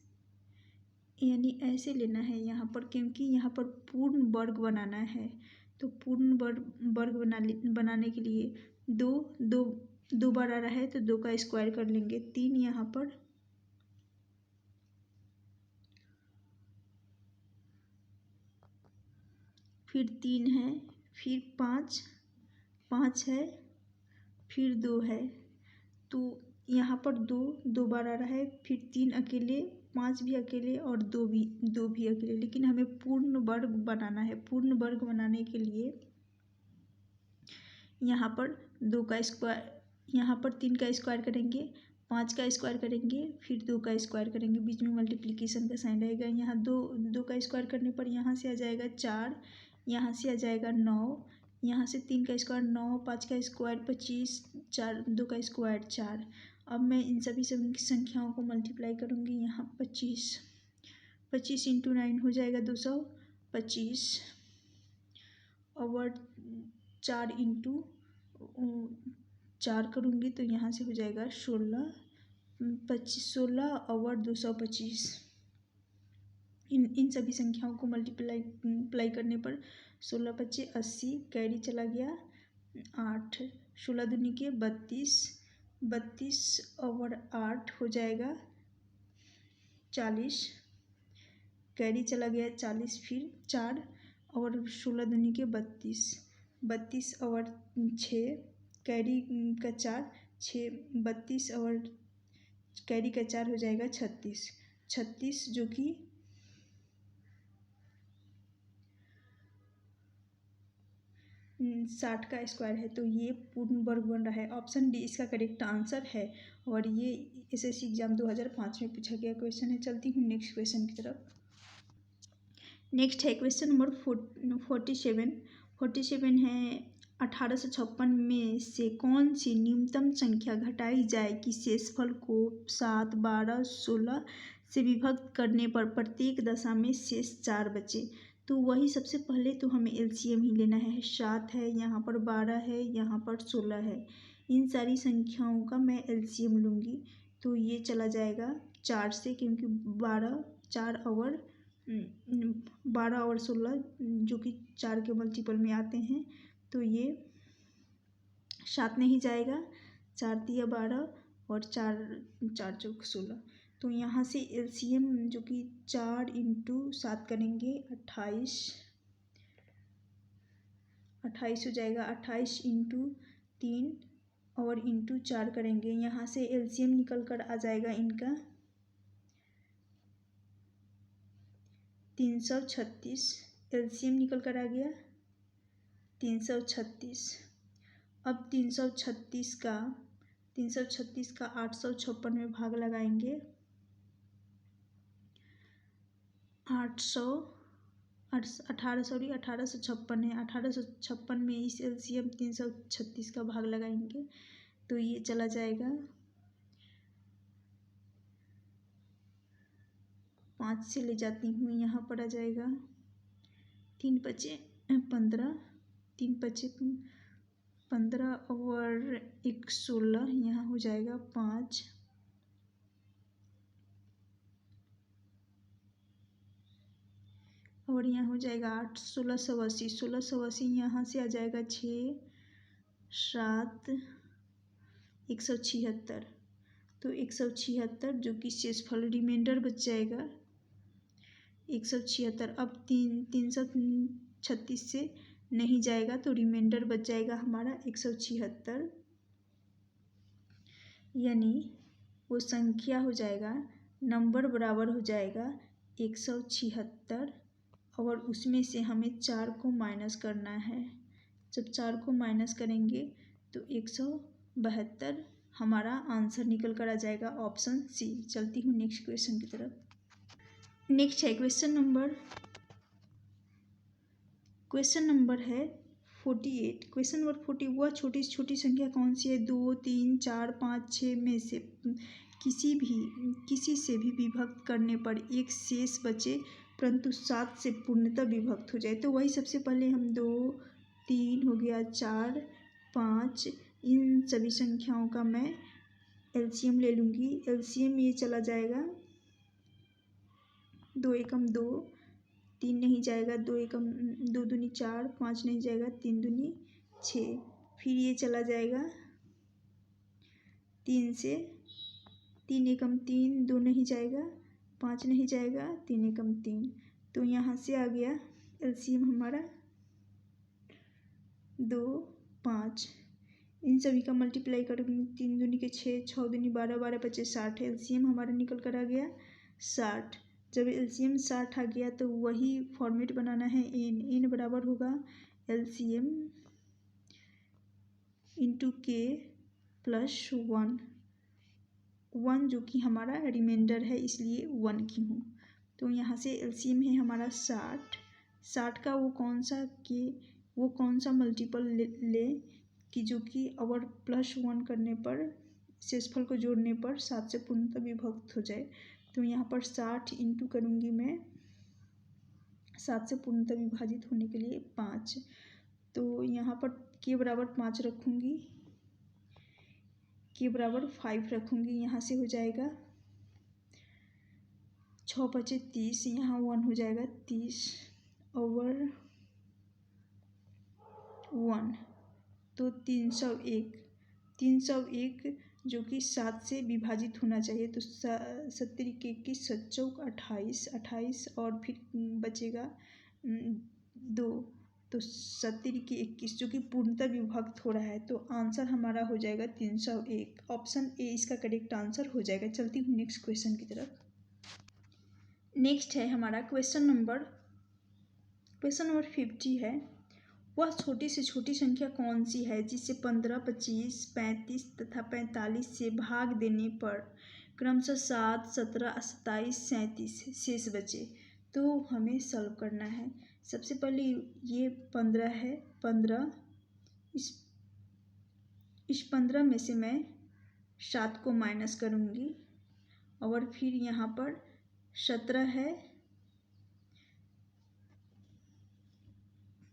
यानी ऐसे लेना है यहाँ पर, क्योंकि यहाँ पर पूर्ण वर्ग बनाना है। तो पूर्ण वर्ग बनाने के लिए दो बार आ रहा है तो 2 का स्क्वायर कर लेंगे। 3 यहाँ पर, फिर 3 है, फिर 5 है, फिर 2 है। तो यहाँ पर 2 बार आ रहा है, फिर 3 अकेले, 5 भी अकेले और 2 भी अकेले। लेकिन हमें पूर्ण वर्ग बनाना है। पूर्ण वर्ग बनाने के लिए यहाँ पर 2 का स्क्वायर, यहाँ पर 3 का स्क्वायर करेंगे, 5 का स्क्वायर करेंगे, फिर 2 का स्क्वायर करेंगे, बीच में मल्टीप्लिकेशन का साइन रहेगा। यहाँ 2 का स्क्वायर करने पर यहाँ से आ जाएगा 4, यहाँ से आ जाएगा 9, यहाँ से 3 का स्क्वायर 9, 5 का स्क्वायर 25, 2 का स्क्वायर 4। अब मैं इन सभी संख्याओं को मल्टीप्लाई करूँगी। यहाँ 25 इंटू 9 हो जाएगा 225 और 4 इंटू 4 करूँगी तो यहाँ से हो जाएगा 16 और 225। इन सभी संख्याओं को मल्टीप्लाई करने पर 16 25 80, कैरी चला गया 8, 16 दूनी के 32 और 8 हो जाएगा 40, कैरी चला गया 40, फिर 4 और 16 दूनी के 32 और 6, कैरी का 4, 6 32 और कैरी का 4 हो जाएगा 36 जो कि 60 का स्क्वायर है। तो ये पूर्ण वर्ग बन रहा है। ऑप्शन डी इसका करेक्ट आंसर है और ये SSC एग्जाम 2005 में पूछा गया क्वेश्चन है। चलती हूँ नेक्स्ट क्वेश्चन की तरफ। नेक्स्ट है क्वेश्चन नंबर 47 है, 1856 में से कौन सी न्यूनतम संख्या घटाई जाए कि शेषफल को 7, 12, 16 से विभक्त करने पर प्रत्येक दशा में शेष 4 बचे। तो वही सबसे पहले तो हमें LCM ही लेना है। 7 है, यहाँ पर 12 है, यहाँ पर 16 है। इन सारी संख्याओं का मैं LCM लूँगी तो ये चला जाएगा 4 से, क्योंकि 12 और 16 जो कि 4 के मल्टीपल में आते हैं। तो ये 7 नहीं जाएगा, 4 तिया 12 और 4 चौक 16। तो यहाँ से LCM जो कि 4 इंटू 7 करेंगे 28 हो जाएगा। 28 इंटू 3 और इंटू 4 करेंगे, यहाँ से LCM निकल कर आ जाएगा इनका 336। LCM निकल कर आ गया 336। अब 336 का 856 में भाग लगाएंगे। 800 1856 है। 1856 में इस एलसीएम 336 का भाग लगाएंगे तो ये चला जाएगा 5 से ले जाती हूँ, यहाँ पर आ जाएगा 3 बचे 15, 3 बचे 15 और 1 16, यहाँ हो जाएगा 5, और यहाँ हो जाएगा 8, 1680, 1680 यहाँ से आ जाएगा 6, 7, 176, तो 176 जो कि शेषफल रिमाइंडर बच जाएगा 176। अब 336 से नहीं जाएगा तो रिमाइंडर बच जाएगा हमारा 176, यानी वो संख्या हो जाएगा, नंबर बराबर हो जाएगा 176 और उसमें से हमें 4 को माइनस करना है। जब 4 को माइनस करेंगे तो 172 हमारा आंसर निकल कर आ जाएगा, ऑप्शन सी। चलती हूँ नेक्स्ट क्वेश्चन की तरफ। नेक्स्ट है क्वेश्चन नंबर है 48। क्वेश्चन नंबर 40, वह छोटी से छोटी संख्या कौन सी है? 2, 3, 4, 5, 6 में से किसी से भी विभक्त करने पर एक शेष बचे परंतु 7 से पूर्णतः विभक्त हो जाए। तो वही सबसे पहले हम 2, 3 हो गया, 4, 5, इन सभी संख्याओं का मैं एलसीएम ले लूँगी। एलसीएम ये चला जाएगा 2 एकम 2, 3 नहीं जाएगा, 2 एकम 2 दूनी 4, 5 नहीं जाएगा, 3 दूनी 6, फिर ये चला जाएगा 3 से, 3 एकम 3, 2 नहीं जाएगा, 5 नहीं जाएगा, 3 एकम 3, तो यहाँ से आ गया एलसीएम हमारा 2, 5। इन सभी का मल्टीप्लाई करूँगी, 3 दूनी के 6, 6 दूनी 12, 12 पचे 60, एलसीएम हमारा निकल कर आ गया 60। जब एलसीएम 60 आ गया तो वही फॉर्मेट बनाना है, एन बराबर होगा एलसीएम इंटू के प्लस 1 जो कि हमारा रिमाइंडर है इसलिए 1 की हूँ। तो यहाँ से एलसीएम है हमारा 60 का वो कौन सा मल्टीपल ले कि जो कि और प्लस 1 करने पर शेषफल को जोड़ने पर 7 से पूर्णतः विभक्त हो जाए। तो यहाँ पर 60 इंटू करूँगी मैं 7 से पूर्णतः विभाजित होने के लिए 5, तो यहाँ पर के बराबर 5 रखूँगी, के बराबर 5 रखूँगी, यहाँ से हो जाएगा 6 बचे 30, यहाँ 1 हो जाएगा 30 ओवर 1, तो 301 जो कि 7 से विभाजित होना चाहिए। तो 70 के 21, 7 चौक 28 और फिर बचेगा 2, तो 70 के 21 जो कि पूर्णतः विभक्त हो रहा है। तो आंसर हमारा हो जाएगा 301, ऑप्शन ए इसका करेक्ट आंसर हो जाएगा। चलती हूँ नेक्स्ट क्वेश्चन की तरफ। नेक्स्ट है हमारा क्वेश्चन नंबर 50 है, वह छोटी से छोटी संख्या कौन सी है जिसे 15, 25, 35 तथा 45 से भाग देने पर क्रमशः 7, 17, 27, 37 शेष बचे। तो हमें सॉल्व करना है। सबसे पहले ये 15 है, 15 इस 15 में से मैं 7 को माइनस करूँगी और फिर यहाँ पर 17 है,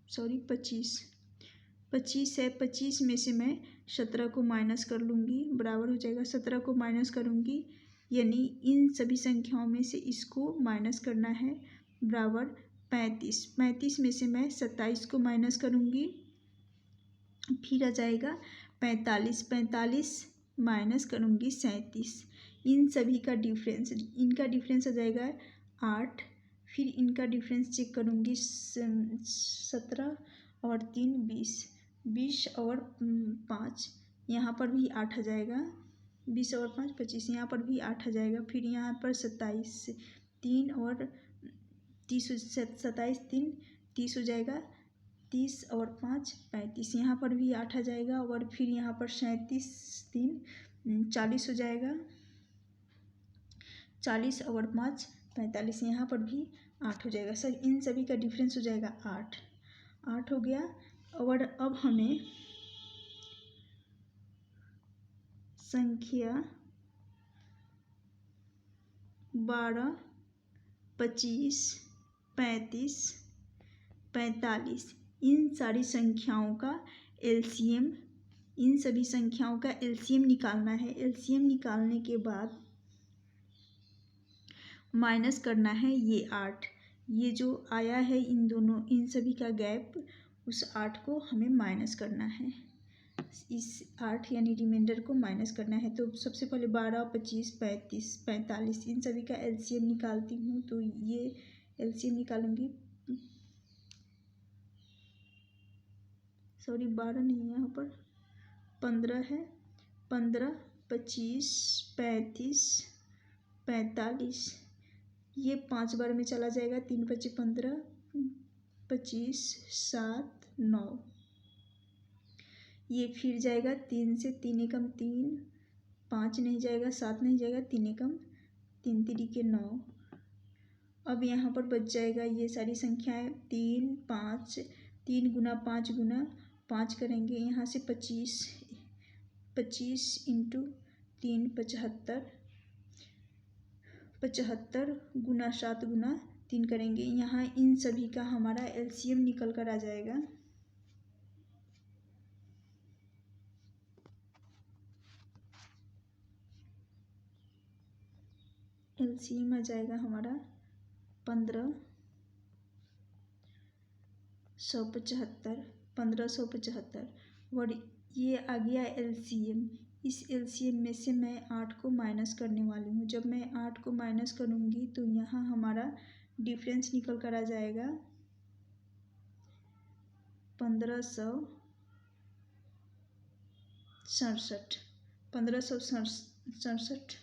25 है, 25 में से मैं 17 को माइनस कर लूँगी, बराबर हो जाएगा 17 को माइनस करूँगी, यानी इन सभी संख्याओं में से इसको माइनस करना है, बराबर 35 में से मैं 27 को माइनस करूँगी, फिर आ जाएगा 45 माइनस करूँगी 37, इन सभी का डिफरेंस, इनका डिफरेंस आ जाएगा 8, फिर इनका डिफरेंस चेक करूँगी 17 और 3 20 और 5 यहाँ पर भी 8 आ जाएगा, 20 और 5 25 यहाँ पर भी 8 आ जाएगा, फिर यहाँ पर 27 3 और 30 27 3 30 हो जाएगा, 30 और 5 35 यहाँ पर भी 8 आ जाएगा, और फिर यहाँ पर 37 3 40 हो जाएगा, 40 और 5 45, यहाँ पर भी 8 हो जाएगा। सर इन सभी का डिफरेंस हो जाएगा 8 हो गया। और अब हमें संख्या 12, 25, 35, 45 इन सारी संख्याओं का एलसीएम, इन सभी संख्याओं का एलसीएम निकालना है। एलसीएम निकालने के बाद माइनस करना है ये 8, ये जो आया है इन दोनों, इन सभी का गैप, उस 8 को हमें माइनस करना है। इस 8 यानी रिमाइंडर को माइनस करना है। तो सबसे पहले 12, 25, 35, 45 इन सभी का एलसीएम निकालती हूँ। तो ये एलसीएम निकालूंगी, सॉरी 12 नहीं, यहाँ पर 15 है। 15, 25, 35, 45 ये 5 बार में चला जाएगा। 3 25 15, 25, 7, 9 ये फिर जाएगा। 3 से 3 एकम 3, 5 नहीं जाएगा, 7 नहीं जाएगा, 3 एकम 3 3 के 9। अब यहाँ पर बच जाएगा ये सारी संख्याएं 3 5, 3 गुना 5 गुना 5 करेंगे यहाँ से 25, 25 इंटू 3 75, 75 गुना 7 गुना 3 करेंगे। यहाँ इन सभी का हमारा एलसीएम निकल कर आ जाएगा। एलसीएम आ जाएगा हमारा 1575, 1575। और ये आ गया एलसीएम। इस एलसीएम में से मैं 8 को माइनस करने वाली हूँ। जब मैं 8 को माइनस करूँगी तो यहाँ हमारा डिफरेंस निकल कर आ जाएगा 1567, 1567।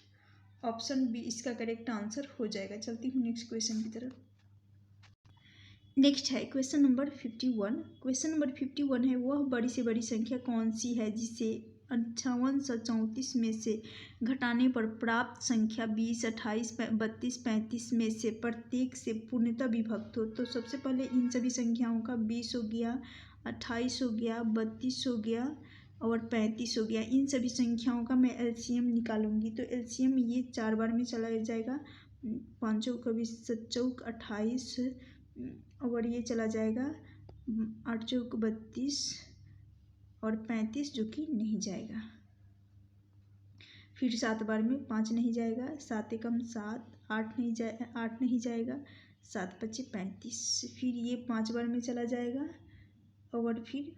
ऑप्शन बी इसका करेक्ट आंसर हो जाएगा। चलती हूँ नेक्स्ट क्वेश्चन की तरफ। नेक्स्ट है क्वेश्चन नंबर 51। क्वेश्चन नंबर 51 है, वह बड़ी से बड़ी संख्या कौन सी है जिसे 5834 में से घटाने पर प्राप्त संख्या 20, 28, 32, 35 में से प्रत्येक से पूर्णतः विभक्त हो। तो सबसे पहले इन सभी संख्याओं का 20 हो गया, 28 हो गया, 32 हो गया और 35 हो गया। इन सभी संख्याओं का मैं एलसीएम निकालूंगी। तो एलसीएम ये 4 बार में चला जाएगा। 5 चौक 20, 7 चौक 28 और ये चला जाएगा 8 चौक 32 और 35 जो कि नहीं जाएगा। फिर 7 बार में 5 नहीं जाएगा, 7 एकम 7, 8 नहीं जाएगा, 7 पच्चे 35। फिर ये 5 बार में चला जाएगा और फिर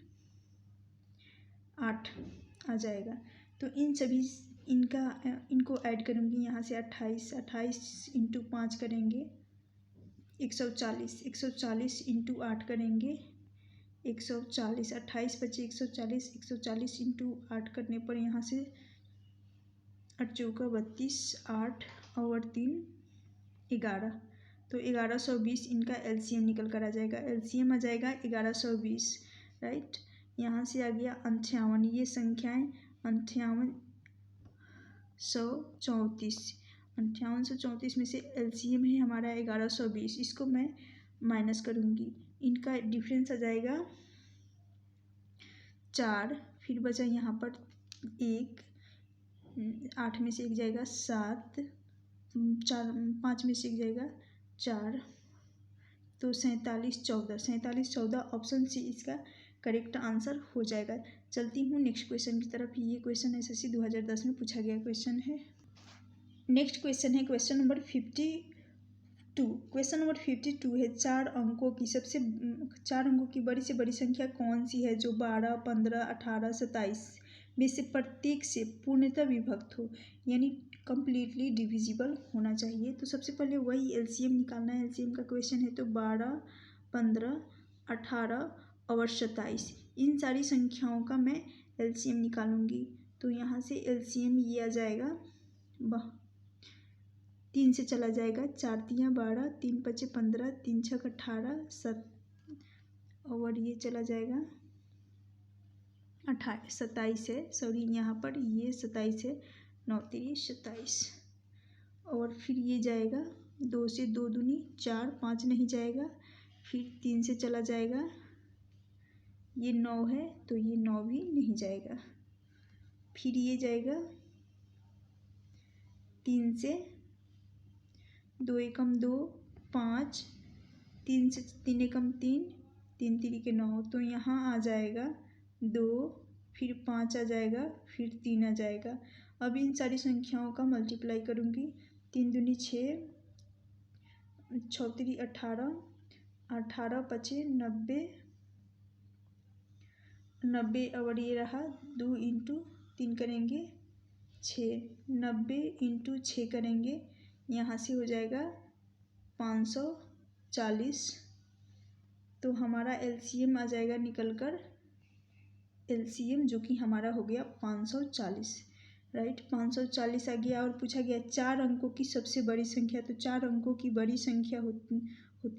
8 आ जाएगा। तो इन सभी इनको ऐड करूँगी यहाँ से 28 इंटू 5 करेंगे 140, 140 इंटू 8 करेंगे 140, 28 पच्चे 140, 140 इंटू 8 करने पर यहाँ से 8 चौका 32, 8 और 3 11। तो 1120 इनका एलसीएम निकल कर आ जाएगा। एलसीएम आ जाएगा 1120, राइट। यहाँ से आ गया 58। ये संख्याएं 5834, 5834 में से एलसीएम है हमारा 1120। इसको मैं माइनस करूँगी, इनका डिफरेंस आ जाएगा 4। फिर बचा यहाँ पर 1, 8 में से 1 जाएगा 7, 4 5 में से 1 जाएगा 4, तो 47 14, 47 14 ऑप्शन सी इसका करेक्ट आंसर हो जाएगा। चलती हूँ नेक्स्ट क्वेश्चन की तरफ। ये क्वेश्चन एसएससी 2010 में पूछा गया क्वेश्चन है। नेक्स्ट क्वेश्चन है क्वेश्चन नंबर 52। क्वेश्चन नंबर 52 है, 4 अंकों की बड़ी से बड़ी संख्या कौन सी है जो 12, 15, 18, 27 में से प्रत्येक से पूर्णतः विभक्त हो, यानी कंप्लीटली डिविजिबल होना चाहिए। तो सबसे पहले वही एलसीएम निकालना है। एलसीएम का क्वेश्चन है। तो 12, 15, 18 और 27 इन सारी संख्याओं का मैं एलसीएम निकालूंगी। तो यहाँ से एलसीएम ये आ जाएगा 3 से चला जाएगा, 4 तियाँ 12, 3 पच्चे 15, 3 छक 18, 7 और ये चला जाएगा 27 है, सॉरी यहाँ पर ये 27 है, 9 3 27 और फिर ये जाएगा 2 से 2 दूनी 4, 5 नहीं जाएगा, फिर 3 से चला जाएगा, ये 9 है तो ये 9 भी नहीं जाएगा, फिर ये जाएगा 3 से 2 एकम 2, 5, 3 से 3 एकम 3, 3 3 के 9, तो यहाँ आ जाएगा 2, फिर 5 आ जाएगा, फिर 3 आ जाएगा। अब इन सारी संख्याओं का मल्टीप्लाई करूँगी, 3 दूनी 6, 6 3 18, 18 पचे 90, 90 और ये रहा 2 इंटू 3 करेंगे 6, 90 इंटू 6 करेंगे, यहाँ से हो जाएगा 540। तो हमारा एलसीएम आ जाएगा निकल कर, एलसीएम जो कि हमारा हो गया 540, राइट। 540 आ गया। और पूछा गया 4 अंकों की सबसे बड़ी संख्या, तो 4 अंकों की बड़ी संख्या होती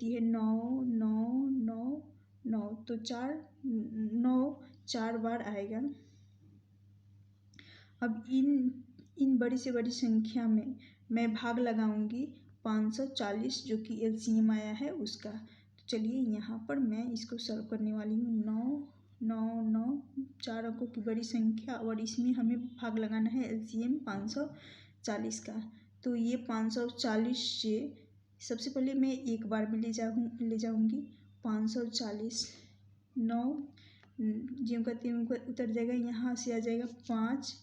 है 9 9 9 9, तो 9 4 बार आएगा। अब इन बड़ी से बड़ी संख्या में मैं भाग लगाऊंगी 540 जो कि एलसीएम आया है उसका। तो चलिए यहाँ पर मैं इसको सॉल्व करने वाली हूँ। 9 9 9 4 अंकों की बड़ी संख्या और इसमें हमें भाग लगाना है एलसीएम 540 का। तो ये 540 से सबसे पहले मैं एक बार में ले जाऊँगी 540, 9 ज्यों का त्यों उतर जाएगा, यहाँ से आ जाएगा 5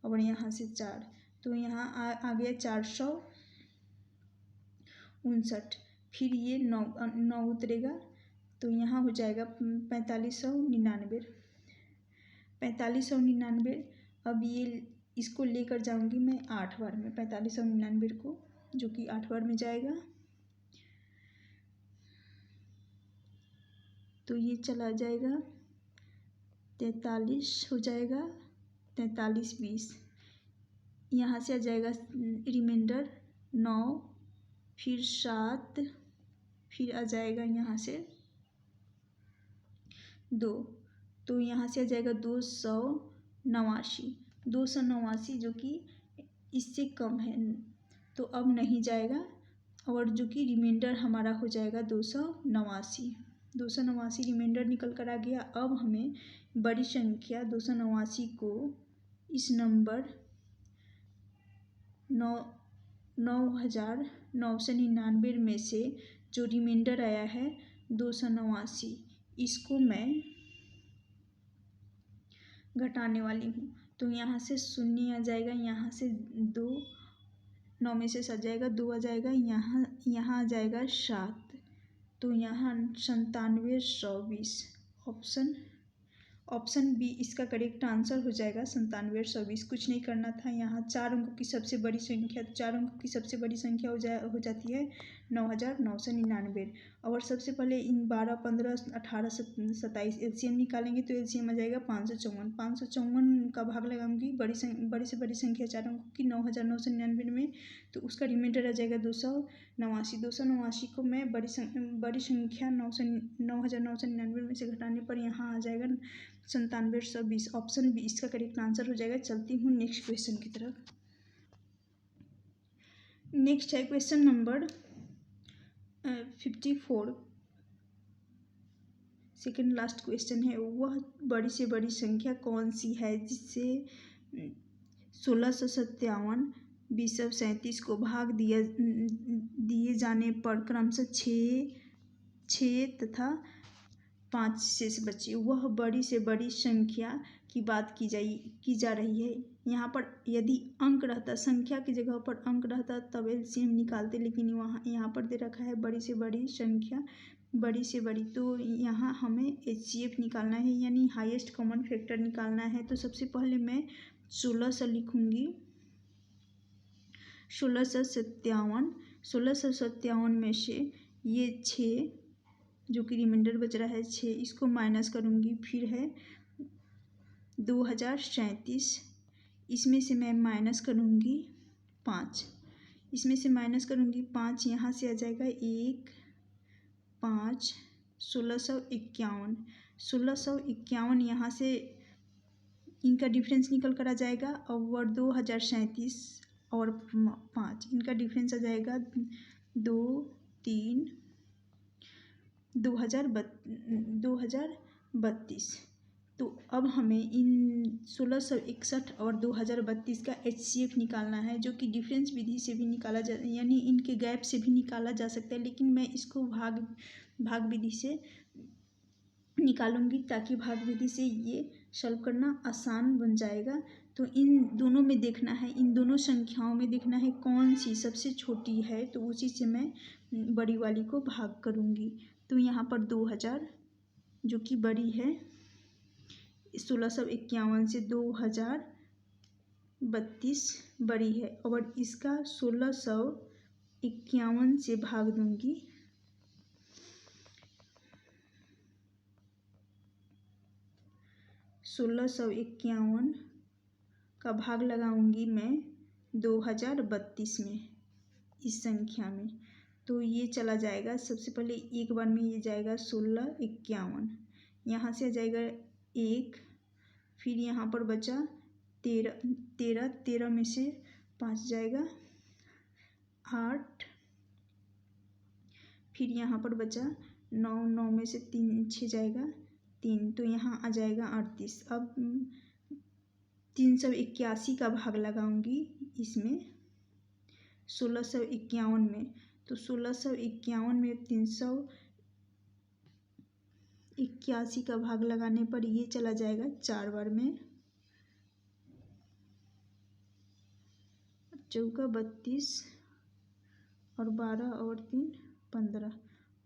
और यहाँ से 4, तो यहाँ आ गया 459। फिर ये 9 उतरेगा, तो यहाँ हो जाएगा 4599। 4599। अब ये इसको लेकर जाऊंगी मैं 8 बार में, 4599 को, जो कि 8 बार में जाएगा। तो ये चला जाएगा 43 हो जाएगा, 43 20, यहाँ से आ जाएगा रिमाइंडर 9, फिर 7, फिर आ जाएगा यहाँ से 2, तो यहाँ से आ जाएगा 289, 289 जो कि इससे कम है तो अब नहीं जाएगा, और जो कि रिमाइंडर हमारा हो जाएगा 289। 289 रिमाइंडर निकल कर आ गया। अब हमें बड़ी संख्या 289 को इस नंबर 9999 में से जो रिमाइंडर आया है 289, इसको मैं घटाने वाली हूँ। तो यहाँ से 0 आ जाएगा, यहाँ से 2, 9 में से सट जाएगा, 2 आ जाएगा, यहाँ आ जाएगा 7, तो यहाँ 9720। ऑप्शन बी इसका करेक्ट आंसर हो जाएगा 9720। कुछ नहीं करना था। यहाँ 4 अंकों की सबसे बड़ी संख्या, 4 अंकों की सबसे बड़ी संख्या हो जाती है 9999। और सबसे पहले इन 12 15 18 27 एलसीएम निकालेंगे, तो एलसीएम आ जाएगा 554। 554 का भाग लगाऊंगी बड़ी से बड़ी संख्या 4 अंकों की 9999 में, तो उसका रिमाइंडर आ जाएगा 289। 289 को मैं बड़ी संख्या 9999 में से घटाने पर यहाँ आ जाएगा 9720। ऑप्शन बी इसका करेक्ट आंसर हो जाएगा। चलती हूँ नेक्स्ट क्वेश्चन की तरफ। नेक्स्ट है question number 54, second last question है। वह बड़ी से बड़ी संख्या कौन सी है जिससे 1657 2037 को भाग दिए जाने पर क्रमशः 6 तथा 5 शेष बचे। वह बड़ी से बड़ी संख्या की बात की जा रही है। यहाँ पर यदि अंक रहता, संख्या की जगह पर अंक रहता तब एलसीएम निकालते, लेकिन यहाँ पर दे रखा है बड़ी से बड़ी संख्या, बड़ी से बड़ी, तो यहाँ हमें एचसीएफ निकालना है, यानी हाईएस्ट कॉमन फैक्टर निकालना है। तो सबसे पहले मैं 1600 लिखूँगी। 1657 में से ये 6 जो कि रिमाइंडर बच रहा है 6, इसको माइनस करूँगी। फिर है 2037, इसमें से मैं माइनस करूँगी 5, इसमें से माइनस करूँगी 5, यहाँ से आ जाएगा 1 5 1651। 1651 यहाँ से इनका डिफरेंस निकल कर आ जाएगा, और 2037 और 5 इनका डिफरेंस आ जाएगा 23 2032। तो अब हमें इन 1661 और 2032 का HCF निकालना है, जो कि डिफरेंस विधि से भी निकाला जा, यानी इनके गैप से भी निकाला जा सकता है, लेकिन मैं इसको भाग विधि से निकालूंगी ताकि भाग विधि से ये सॉल्व करना आसान बन जाएगा। तो इन दोनों में देखना है, इन दोनों संख्याओं में देखना है कौन सी सबसे छोटी है, तो उसी से मैं बड़ी वाली को भाग करूँगी। तो यहाँ पर 2000 जो कि बड़ी है, 1651 से 2032 बड़ी है, और इसका 1651 से भाग दूंगी। 1651 का भाग लगाऊंगी मैं 2032 में, इस संख्या में। तो ये चला जाएगा, सबसे पहले एक बार में ये जाएगा 1651, यहाँ से आ जाएगा 1, फिर यहाँ पर बचा 13 में से 5 जाएगा 8, फिर यहाँ पर बचा 9 में से 6 जाएगा 3, तो यहाँ आ जाएगा 38। अब 381 का भाग लगाऊंगी इसमें 1651 में, तो 1651 में 381 का भाग लगाने पर ये चला जाएगा 4 बार में, 4 32 और 12 और 3 15,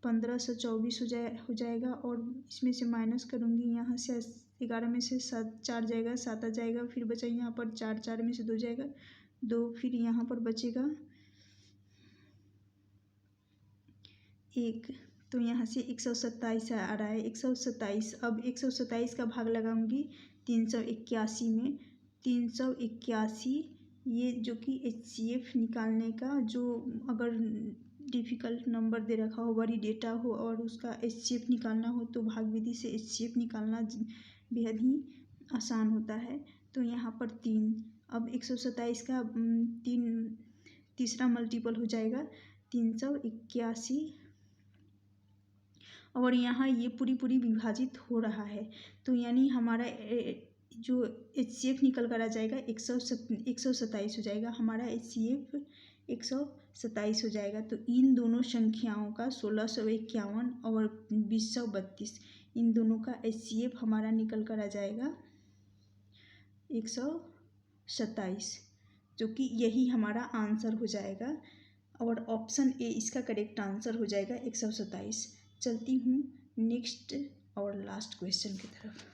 1524 हो जाएगा। और इसमें से माइनस करूँगी, यहाँ से 11 में से 4 जाएगा, 7 आ जाएगा, फिर बचा यहाँ पर 4 में से 2 जाएगा 2, फिर यहाँ पर बचेगा 1, तो यहाँ से 127 आ रहा है, 127। अब 127 का भाग लगाऊंगी 381 में, 381 ये जो कि HCF निकालने का, जो अगर डिफ़िकल्ट नंबर दे रखा हो, बड़ी डेटा हो और उसका HCF निकालना हो, तो भाग विधि से HCF निकालना बेहद ही आसान होता है। तो यहाँ पर 3, अब 127 का तीसरा मल्टीपल हो जाएगा 381, और यहाँ ये पूरी विभाजित हो रहा है, तो यानी हमारा जो HCF निकल कर आ जाएगा 127 हो जाएगा, हमारा HCF 127 हो जाएगा। तो इन दोनों संख्याओं का 1651 और 2032, इन दोनों का HCF हमारा निकल कर आ जाएगा 127, जो कि यही हमारा आंसर हो जाएगा, और ऑप्शन ए इसका करेक्ट आंसर हो जाएगा 127। चलती हूँ नेक्स्ट और लास्ट क्वेश्चन की तरफ।